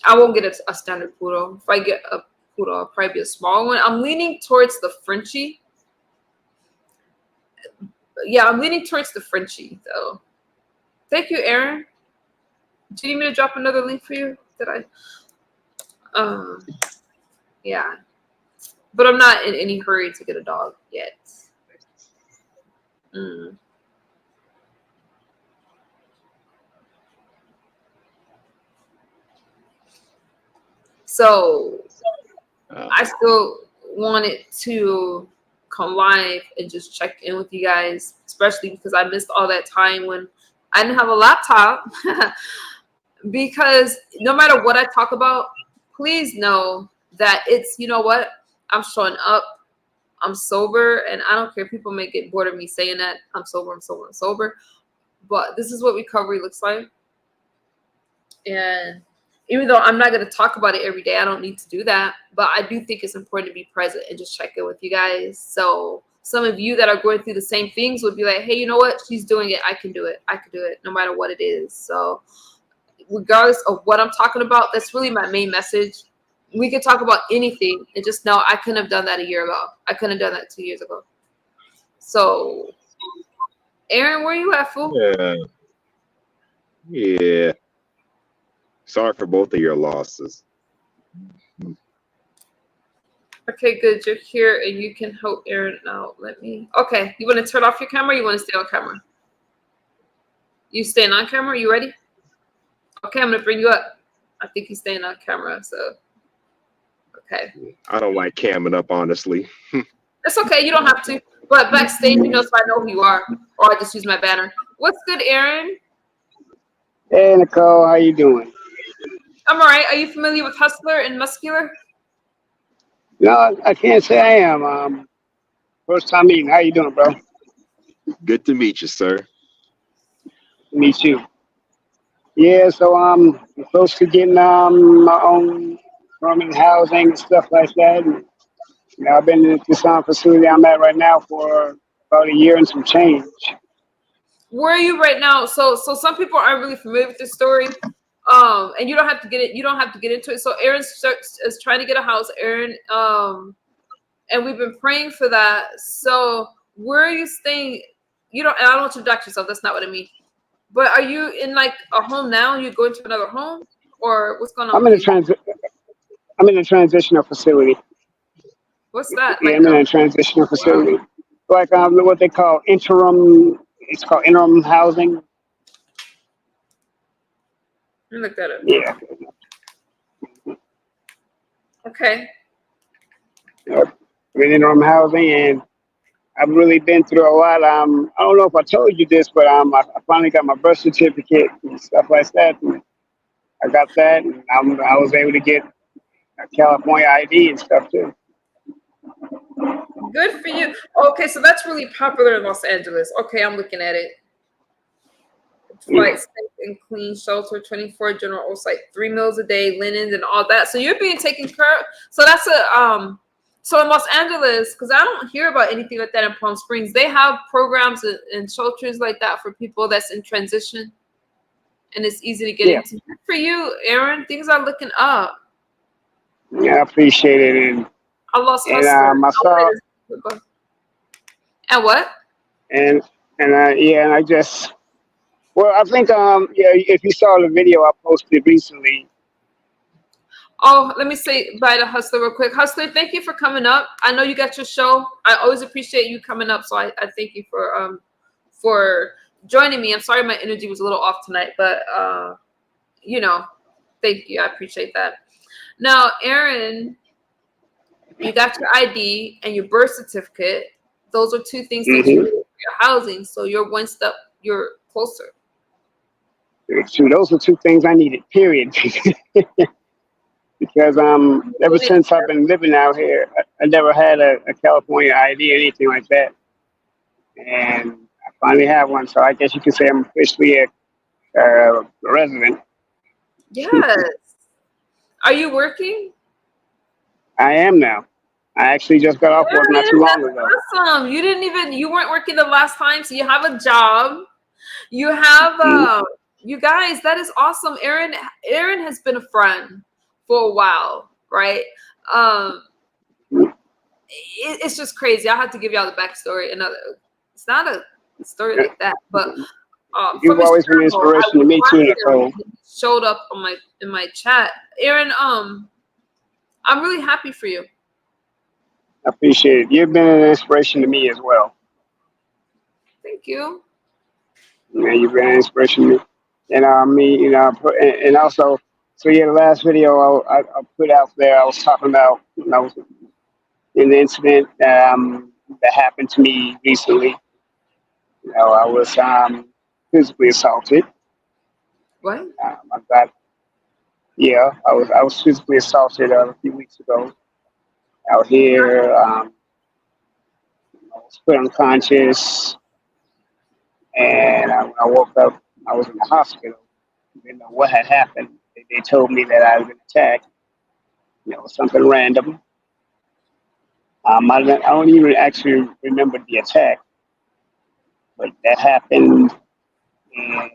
[SPEAKER 1] I won't get a standard poodle. If I get a poodle, I'll probably be a small one. I'm leaning towards the Frenchie. Yeah, I'm leaning towards the Frenchie, though. Thank you, Aaron. Do you need me to drop another link for you? Did I? Yeah. But I'm not in any hurry to get a dog yet. So I still wanted to come live and just check in with you guys, especially because I missed all that time when I didn't have a laptop. Because no matter what I talk about, please know that it's, you know what, I'm showing up, I'm sober, and I don't care. People may get bored of me saying that. I'm sober, I'm sober, I'm sober. But this is what recovery looks like. And even though I'm not going to talk about it every day, I don't need to do that. But I do think it's important to be present and just check in with you guys. So some of you that are going through the same things would be like, hey, you know what? She's doing it. I can do it. I can do it no matter what it is. So regardless of what I'm talking about, that's really my main message. We could talk about anything and just know I couldn't have done that a year ago. I couldn't have done that 2 years ago. So, Aaron, where you at, fool?
[SPEAKER 4] Yeah. Sorry for both of your losses.
[SPEAKER 1] Okay, good. You're here and you can help Aaron out. Okay, you want to turn off your camera or you want to stay on camera? You staying on camera? You ready? Okay, I'm going to bring you up. I think he's staying on camera, so. Okay.
[SPEAKER 4] I don't like camming up, honestly.
[SPEAKER 1] It's okay. You don't have to. But backstage, so I know who you are. Or I just use my banner. What's good, Aaron?
[SPEAKER 5] Hey, Nicole. How you doing?
[SPEAKER 1] I'm all right. Are you familiar with Hustler and Muscular?
[SPEAKER 5] No, I can't say I am. First time meeting. How you doing, bro?
[SPEAKER 4] Good to meet you, sir.
[SPEAKER 5] Meet you. Yeah, so I'm close to getting my own permanent housing and stuff like that. And, I've been in this facility I'm at right now for about a year and some change.
[SPEAKER 1] Where are you right now? So some people aren't really familiar with this story. And you don't have to get it. You don't have to get into it. So Aaron is trying to get a house, Aaron. And we've been praying for that. So where are you staying? And I don't want you to dox yourself. That's not what I mean. But are you in like a home now? You're going to another home, or what's going on?
[SPEAKER 5] I'm in a transitional facility.
[SPEAKER 1] What's that?
[SPEAKER 5] Yeah, I'm in a transitional facility. Like what they call interim. It's called interim housing.
[SPEAKER 1] Let me look that up.
[SPEAKER 5] Yeah.
[SPEAKER 1] Okay.
[SPEAKER 5] I'm in interim housing, and I've really been through a lot. I don't know if I told you this, but I finally got my birth certificate and stuff like that. And I got that, and I was able to get a California ID and stuff too.
[SPEAKER 1] Good for you. Okay, so that's really popular in Los Angeles. Okay, I'm looking at it. Flight, safe and clean shelter, 24 general site, 3 meals a day, linens and all that. So you're being taken care of. So that's so in Los Angeles, because I don't hear about anything like that in Palm Springs, they have programs and shelters like that for people that's in transition, and it's easy to get into. Good for you, Aaron. Things are looking up.
[SPEAKER 5] Yeah, I appreciate it. And
[SPEAKER 1] I lost
[SPEAKER 5] my son.
[SPEAKER 1] And what?
[SPEAKER 5] And I just. Well, I think if you saw the video I posted recently.
[SPEAKER 1] Oh, let me say bye to Hustler real quick. Hustler, thank you for coming up. I know you got your show. I always appreciate you coming up, so I thank you for joining me. I'm sorry my energy was a little off tonight, but thank you. I appreciate that. Now, Aaron, you got your ID and your birth certificate. Those are two things that you need for your housing, so you're one step closer.
[SPEAKER 5] Those are two things I needed, period. Because ever since I've been living out here, I never had a California ID or anything like that. And I finally have one, so I guess you could say I'm officially a resident.
[SPEAKER 1] Yes. Are you working?
[SPEAKER 5] I am now. I actually just got off work not too long ago.
[SPEAKER 1] Awesome. You weren't working the last time, so you have a job. You have you guys, that is awesome. Aaron has been a friend for a while, right? Um it's just crazy. I have to give y'all the backstory. It's not a story like that, but from
[SPEAKER 5] You've
[SPEAKER 1] his
[SPEAKER 5] always been an
[SPEAKER 1] channel, I
[SPEAKER 5] inspiration to
[SPEAKER 1] was
[SPEAKER 5] me too,
[SPEAKER 1] watching him.
[SPEAKER 5] Nicole.
[SPEAKER 1] He showed up on my chat. Aaron, I'm really happy for you.
[SPEAKER 5] I appreciate it. You've been an inspiration to me as well.
[SPEAKER 1] Thank you.
[SPEAKER 5] Yeah, you've been an inspiration to me. And me, and also, so yeah, the last video I put out there, I was talking about, an incident that happened to me recently. I was physically assaulted.
[SPEAKER 1] What?
[SPEAKER 5] I got, yeah, I was physically assaulted a few weeks ago out here. I was put unconscious, and when I woke up, I was in the hospital. Didn't know what had happened. They told me that I had been attacked. Something random. I don't even actually remember the attack, but that happened. And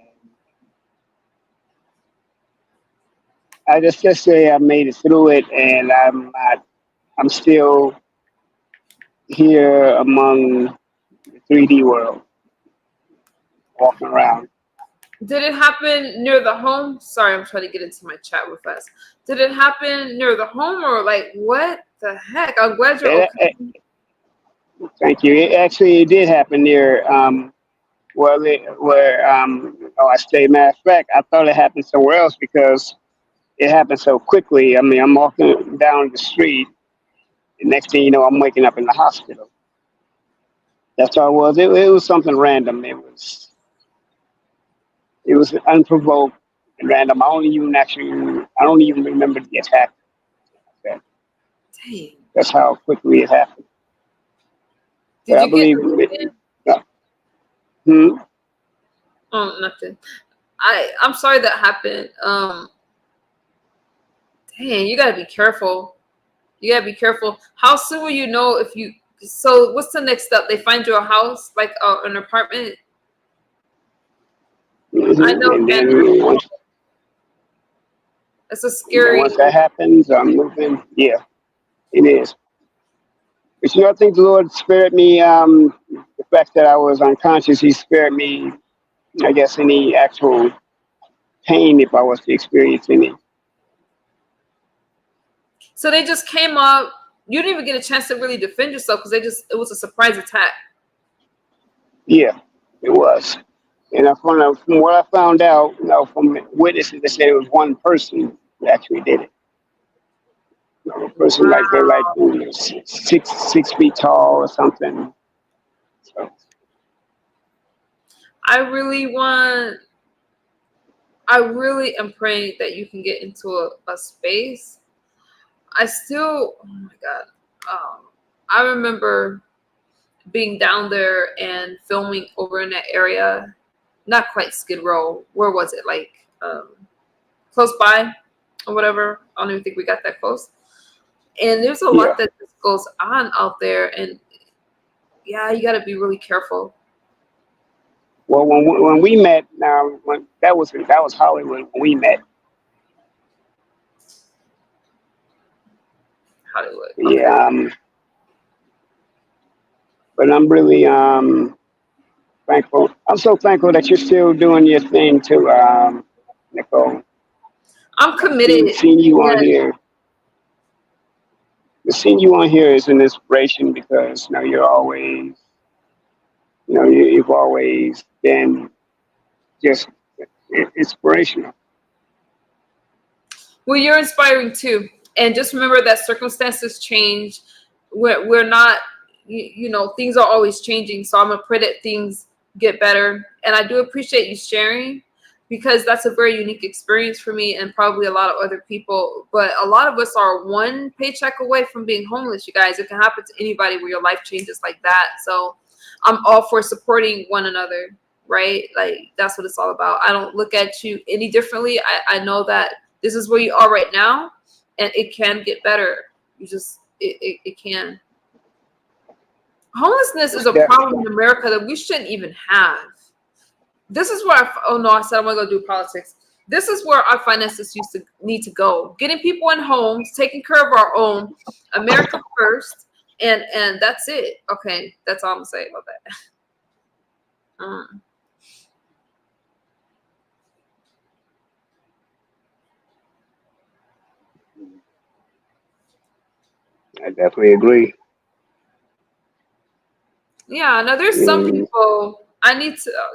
[SPEAKER 5] I just say I made it through it, and I'm not. I'm still here among the 3D world, walking around.
[SPEAKER 1] Did it happen near the home? Sorry, I'm trying to get into my chat real fast. Did it happen near the home or like what the heck? I'm glad you're okay.
[SPEAKER 5] Thank you. It did happen near where I stay. Matter of fact, I thought it happened somewhere else because it happened so quickly. I mean, I'm walking down the street, and next thing you know, I'm waking up in the hospital. That's all it was. It was something random. It was unprovoked and random. I don't even remember the attack.
[SPEAKER 1] Dang.
[SPEAKER 5] That's how quickly it happened.
[SPEAKER 1] Did
[SPEAKER 5] But I
[SPEAKER 1] you get
[SPEAKER 5] believe
[SPEAKER 1] arrested?
[SPEAKER 5] hmm,
[SPEAKER 1] Oh, nothing. I'm sorry that happened. Dang, you gotta be careful. You gotta be careful. How soon will you know if you? So what's the next step? They find you a house, like an apartment. I know,
[SPEAKER 5] and
[SPEAKER 1] man.
[SPEAKER 5] then
[SPEAKER 1] It's a scary.
[SPEAKER 5] once that happens, I'm moving. Yeah, it is. But I think the Lord spared me. The fact that I was unconscious, He spared me. I guess any actual pain if I was to experience any.
[SPEAKER 1] So they just came up. You didn't even get a chance to really defend yourself because it was a surprise attack.
[SPEAKER 5] Yeah, it was. And from what I found out, from witnesses, they said it was one person who actually did it. A person like they're like
[SPEAKER 1] Wow.
[SPEAKER 5] 6 feet tall or something. So,
[SPEAKER 1] I really want. I really am praying that you can get into a space. Oh my God. I remember being down there and filming over in that area. Not quite Skid Row. Where was it? Like close by or whatever. I don't even think we got that close. And there's a
[SPEAKER 5] yeah.
[SPEAKER 1] lot that just goes on out there. And yeah, you got to be really careful.
[SPEAKER 5] Well, when we met, now when that was Hollywood when we met.
[SPEAKER 1] Hollywood. Okay.
[SPEAKER 5] Yeah. But I'm really thankful. I'm so thankful that you're still doing your thing too, Nicole.
[SPEAKER 1] I'm committed.
[SPEAKER 5] Seeing you on
[SPEAKER 1] And
[SPEAKER 5] here, seeing you on here is an inspiration because you're always, you've always been just inspirational.
[SPEAKER 1] well, you're inspiring too. And just remember that circumstances change. We're not, things are always changing. So I'm going to pray that things get better. And I do appreciate you sharing because that's a very unique experience for me and probably a lot of other people. But a lot of us are one paycheck away from being homeless, you guys. It can happen to anybody where your life changes like that. So I'm all for supporting one another, right? Like that's what it's all about. I don't look at you any differently. I know that this is where you are right now and it can get better. It can. Homelessness is a
[SPEAKER 5] Yeah.
[SPEAKER 1] problem in America that we shouldn't even have. this is where oh no, I said I want to go do politics. This is where our finances used to need to go. Getting people in homes, taking care of our own, America first, and that's it. Okay, that's all I'm gonna say about that.
[SPEAKER 5] I definitely agree.
[SPEAKER 1] Yeah, now there's some people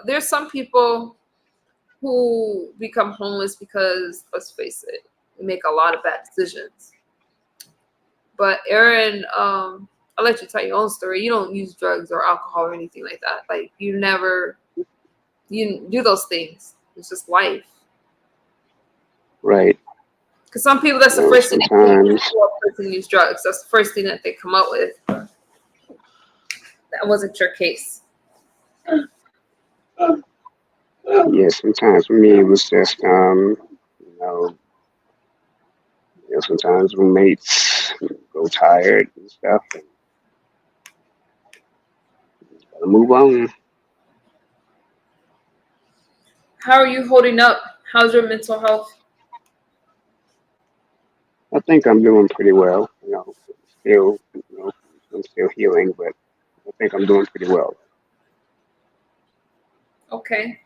[SPEAKER 1] there's some people who become homeless because, let's face it, we make a lot of bad decisions. But Aaron, I'll let you tell your own story. You don't use drugs or alcohol or anything like that. Like you do those things. It's just life.
[SPEAKER 5] Right.
[SPEAKER 1] Because some people, that's the
[SPEAKER 5] You know,
[SPEAKER 1] first thing they think
[SPEAKER 5] sometimes.
[SPEAKER 1] before a person use drugs. That's the first thing that they come up with. That wasn't your case.
[SPEAKER 5] Yeah, sometimes for me it was just sometimes roommates go tired and stuff and gotta move on.
[SPEAKER 1] How are you holding up? How's your mental health?
[SPEAKER 5] I think I'm doing pretty well. Still, I'm still healing, but I think I'm doing pretty well.
[SPEAKER 1] Okay.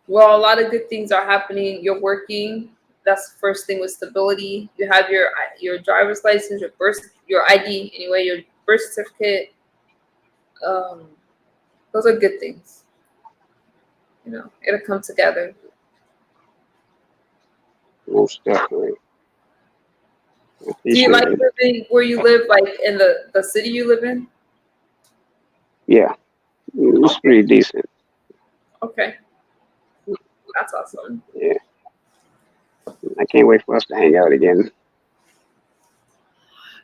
[SPEAKER 1] Well, a lot of good things are happening. You're working. That's the first thing with stability. You have your driver's license, your ID anyway, your birth certificate. Um, those are good things. It'll come together.
[SPEAKER 5] Most definitely. I
[SPEAKER 1] Do you
[SPEAKER 5] appreciate
[SPEAKER 1] like
[SPEAKER 5] it.
[SPEAKER 1] living where you live, like in the city you live in?
[SPEAKER 5] Yeah, it's pretty decent.
[SPEAKER 1] Okay, that's awesome.
[SPEAKER 5] Yeah, I can't wait for us to hang out again.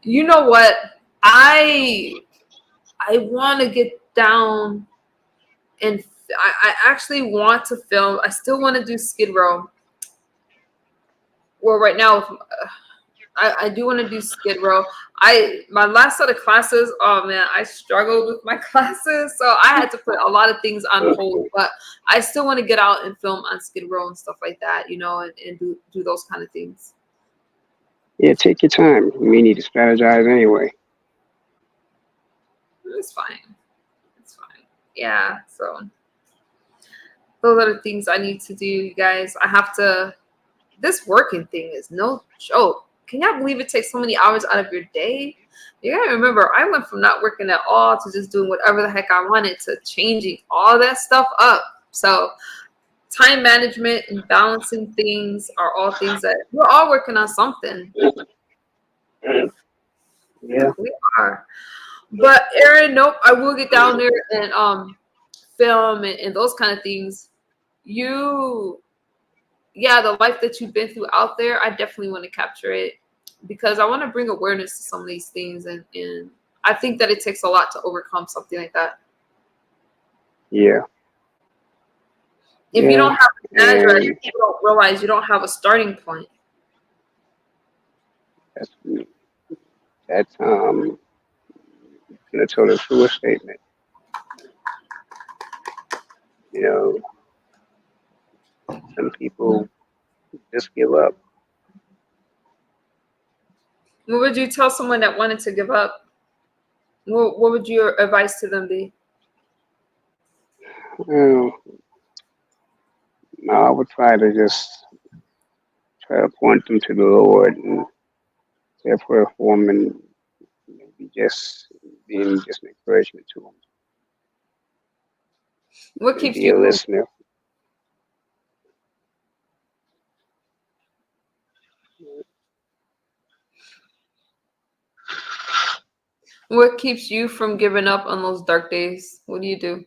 [SPEAKER 1] You know what? I want to get down and I actually want to film. I still want to do Skid Row. Well, right now, I do want to do Skid Row. My last set of classes, oh man, I struggled with my classes, so I had to put a lot of things on hold. But I still want to get out and film on Skid Row and stuff like that, and do those kind of things.
[SPEAKER 5] Yeah, take your time. We need to strategize anyway.
[SPEAKER 1] It's fine. It's fine. Yeah. So those are the things I need to do, you guys. I have to. This working thing is no joke. Can y'all believe it takes so many hours out of your day? You gotta remember, I went from not working at all to just doing whatever the heck I wanted to changing all that stuff up. So time management and balancing things are all things that we're all working on something.
[SPEAKER 5] Yeah.
[SPEAKER 1] We are. But Aaron, nope, I will get down there and film and those kind of things. The life that you've been through out there, I definitely want to capture it because I want to bring awareness to some of these things. And I think that it takes a lot to overcome something like that.
[SPEAKER 5] Yeah.
[SPEAKER 1] If you don't have an address, you don't realize you don't have a starting point.
[SPEAKER 5] That's a total true statement. Some people just give up.
[SPEAKER 1] What would you tell someone that wanted to give up? What would your advice to them be?
[SPEAKER 5] No, I would try to point them to the Lord and their prayer for them and maybe just being just an encouragement to them.
[SPEAKER 1] What keeps
[SPEAKER 5] Be a listener.
[SPEAKER 1] What keeps you from giving up on those dark days? What do you do?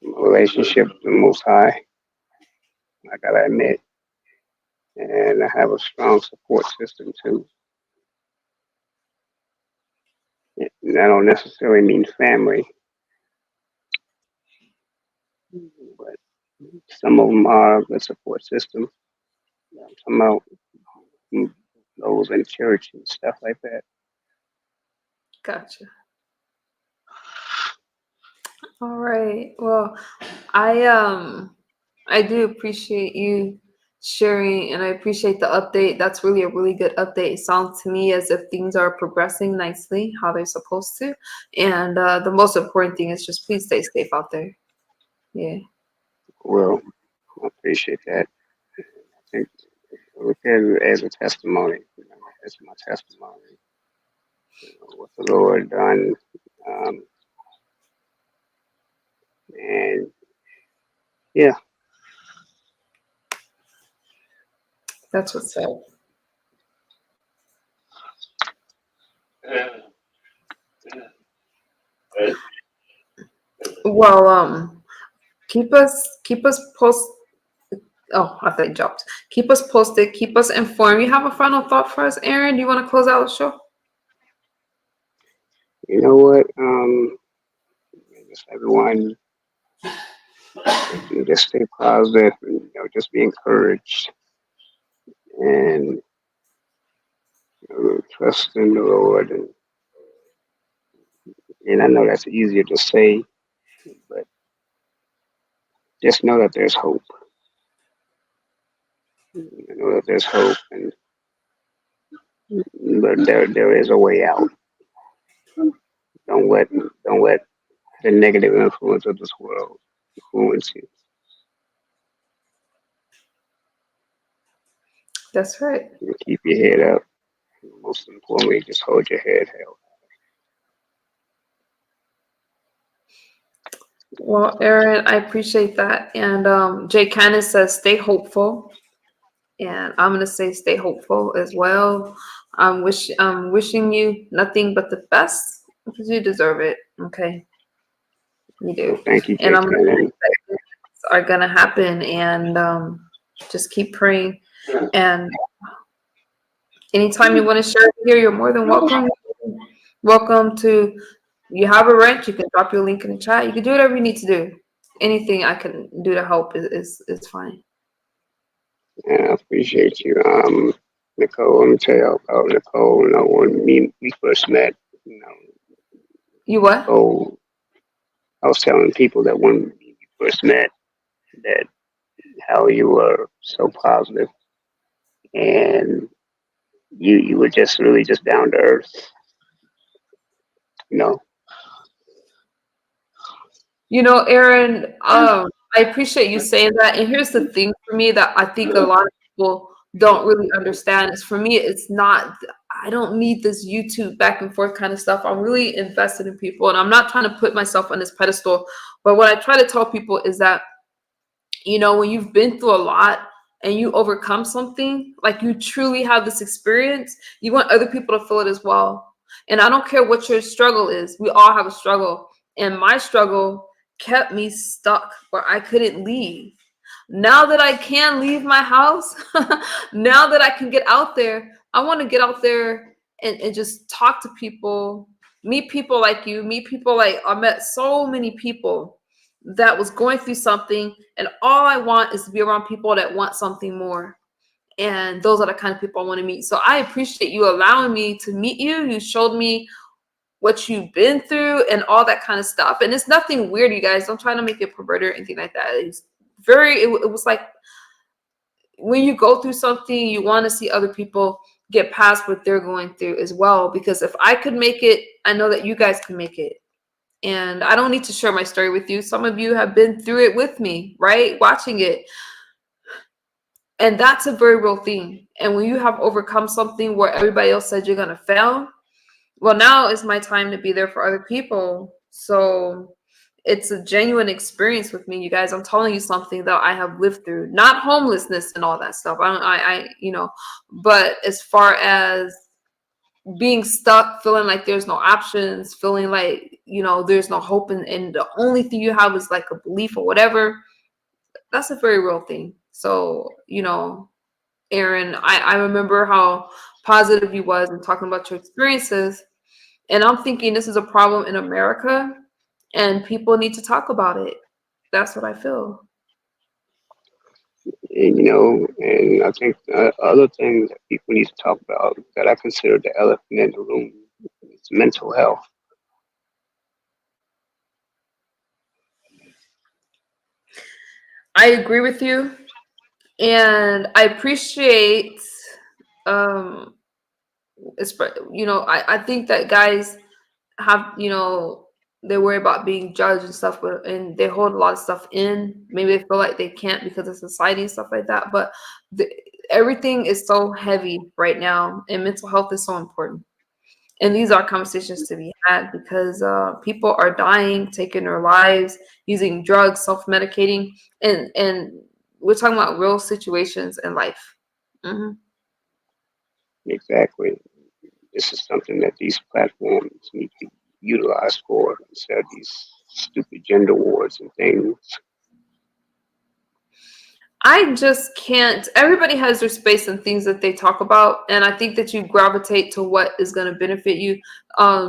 [SPEAKER 5] Relationship with the Most High, I gotta admit, and I have a strong support system too. And I don't necessarily mean family, but some of them are a good support system. Some of those in church and stuff like that.
[SPEAKER 1] Gotcha. All right. Well, I do appreciate you sharing, and I appreciate the update. That's really a really good update. It sounds to me as if things are progressing nicely how they're supposed to. And the most important thing is just please stay safe out there. Yeah.
[SPEAKER 5] Well, I appreciate that. I think look at it as a testimony. It's my testimony. What the Lord done, um, and yeah,
[SPEAKER 1] That's what's up. Well, keep us post. Oh, I thought you dropped. Keep us posted. Keep us informed. You have a final thought for us, Aaron? Do you want to close out the show?
[SPEAKER 5] you know what? Just everyone, just stay positive and just be encouraged and trust in the Lord. And I know that's easier to say, but just know that there's hope. Know that there's hope, and but there is a way out. Don't let the negative influence of this world influence you.
[SPEAKER 1] That's right.
[SPEAKER 5] Keep your head up. Most importantly, just hold your head held.
[SPEAKER 1] Well, Aaron, I appreciate that. And Jay Cannon says, stay hopeful. And I'm gonna say stay hopeful as well. I'm wishing you nothing but the best because you deserve it. Okay, you
[SPEAKER 5] Well,
[SPEAKER 1] do.
[SPEAKER 5] thank you,
[SPEAKER 1] And
[SPEAKER 5] Jake.
[SPEAKER 1] I'm gonna say that things are gonna happen, and just keep praying. And anytime you want to share it here, you're more than welcome. Welcome to. You have a rent. You can drop your link in the chat. You can do whatever you need to do. Anything I can do to help is fine.
[SPEAKER 5] And I appreciate you. Nicole, let me tell you about Nicole. When we first met,
[SPEAKER 1] You what?
[SPEAKER 5] Nicole, I was telling people that when we first met, that how you were so positive and you were just really just down to earth, you know.
[SPEAKER 1] Aaron, I appreciate you saying that. And here's the thing for me that I think a lot of people don't really understand is for me, it's not, I don't need this YouTube back and forth kind of stuff. I'm really invested in people and I'm not trying to put myself on this pedestal. But what I try to tell people is that when you've been through a lot and you overcome something, like you truly have this experience, you want other people to feel it as well. And I don't care what your struggle is, we all have a struggle. And my struggle kept me stuck where I couldn't leave. Now that I can leave my house, now that I can get out there, I want to get out there and just talk to people, meet people like you, meet people like I met so many people that was going through something, and all I want is to be around people that want something more. And those are the kind of people I want to meet. So I appreciate you allowing me to meet you. You showed me what you've been through and all that kind of stuff. And it's nothing weird, you guys. Don't try to make it perverted or anything like that. It was like when you go through something, you want to see other people get past what they're going through as well. Because if I could make it, I know that you guys can make it. And I don't need to share my story with you. Some of you have been through it with me, right? Watching it. And that's a very real thing. And when you have overcome something where everybody else said you're going to fail, well, now is my time to be there for other people. So it's a genuine experience with me, you guys. I'm telling you something that I have lived through, not homelessness and all that stuff. But as far as being stuck, feeling like there's no options, feeling like, there's no hope, and the only thing you have is like a belief or whatever, that's a very real thing. So, Aaron, I remember how positive you was and talking about your experiences. And I'm thinking this is a problem in America and people need to talk about it. That's what I feel.
[SPEAKER 5] And I think other things that people need to talk about that I consider the elephant in the room is mental health.
[SPEAKER 1] I agree with you, and I appreciate, um, I think that guys have, they worry about being judged and stuff, and they hold a lot of stuff in. Maybe they feel like they can't because of society and stuff like that. But the, everything is so heavy right now, and mental health is so important. And these are conversations to be had because people are dying, taking their lives, using drugs, self-medicating, and we're talking about real situations in life. Hmm.
[SPEAKER 5] Exactly. This is something that these platforms need to utilize for instead of these stupid gender wars and things.
[SPEAKER 1] I just can't. Everybody has their space and things that they talk about, and I think that you gravitate to what is going to benefit you.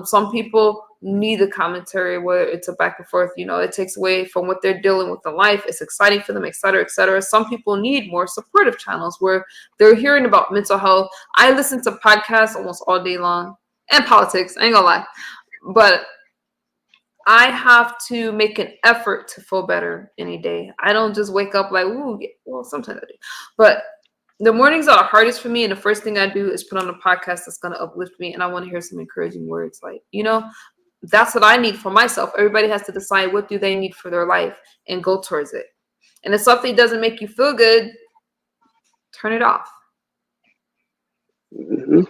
[SPEAKER 1] Some people need the commentary where it's a back and forth. It takes away from what they're dealing with in life. It's exciting for them, et cetera, et cetera. Some people need more supportive channels where they're hearing about mental health. I listen to podcasts almost all day long, and politics. I ain't gonna lie, but I have to make an effort to feel better any day. I don't just wake up like, ooh, yeah. Well, sometimes I do. But the mornings are the hardest for me. And the first thing I do is put on a podcast that's going to uplift me. And I want to hear some encouraging words. Like, that's what I need for myself. Everybody has to decide what do they need for their life and go towards it. And if something doesn't make you feel good, turn it off.
[SPEAKER 5] Hmm.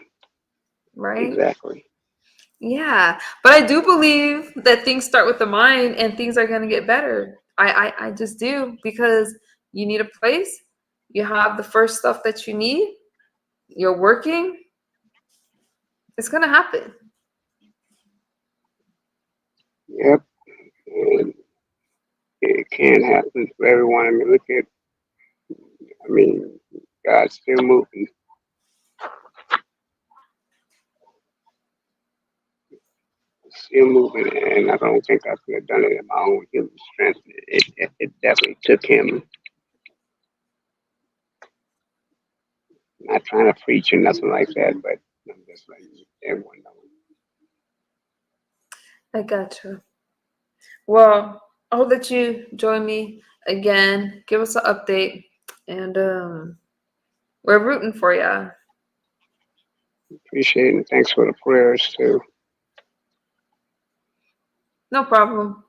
[SPEAKER 1] Right?
[SPEAKER 5] Exactly.
[SPEAKER 1] Yeah, but I do believe that things start with the mind and things are going to get better. I just do, because you need a place, you have the first stuff that you need, you're working, it's going to happen.
[SPEAKER 5] Yep. And it can happen for everyone. I mean, God's still moving. Still moving, and I don't think I could have done it in my own human strength. It definitely took him. Not trying to preach or nothing like that, but I'm just like everyone knows.
[SPEAKER 1] I gotcha. Well, I hope that you join me again. Give us an update, and we're rooting for you.
[SPEAKER 5] Appreciate it, and thanks for the prayers too.
[SPEAKER 1] No problem.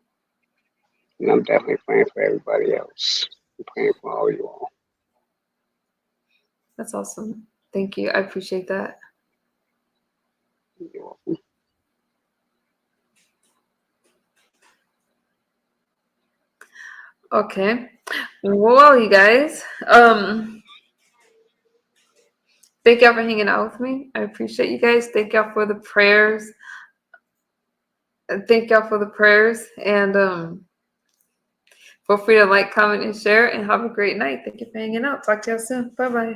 [SPEAKER 5] And I'm definitely praying for everybody else. I'm praying for all you all.
[SPEAKER 1] That's awesome. Thank you. I appreciate that.
[SPEAKER 5] You're welcome.
[SPEAKER 1] Okay. Well, you guys, thank y'all for hanging out with me. I appreciate you guys. Thank y'all for the prayers. Thank y'all for the prayers. And feel free to like, comment, and share. And have a great night. Thank you for hanging out. Talk to y'all soon. Bye-bye.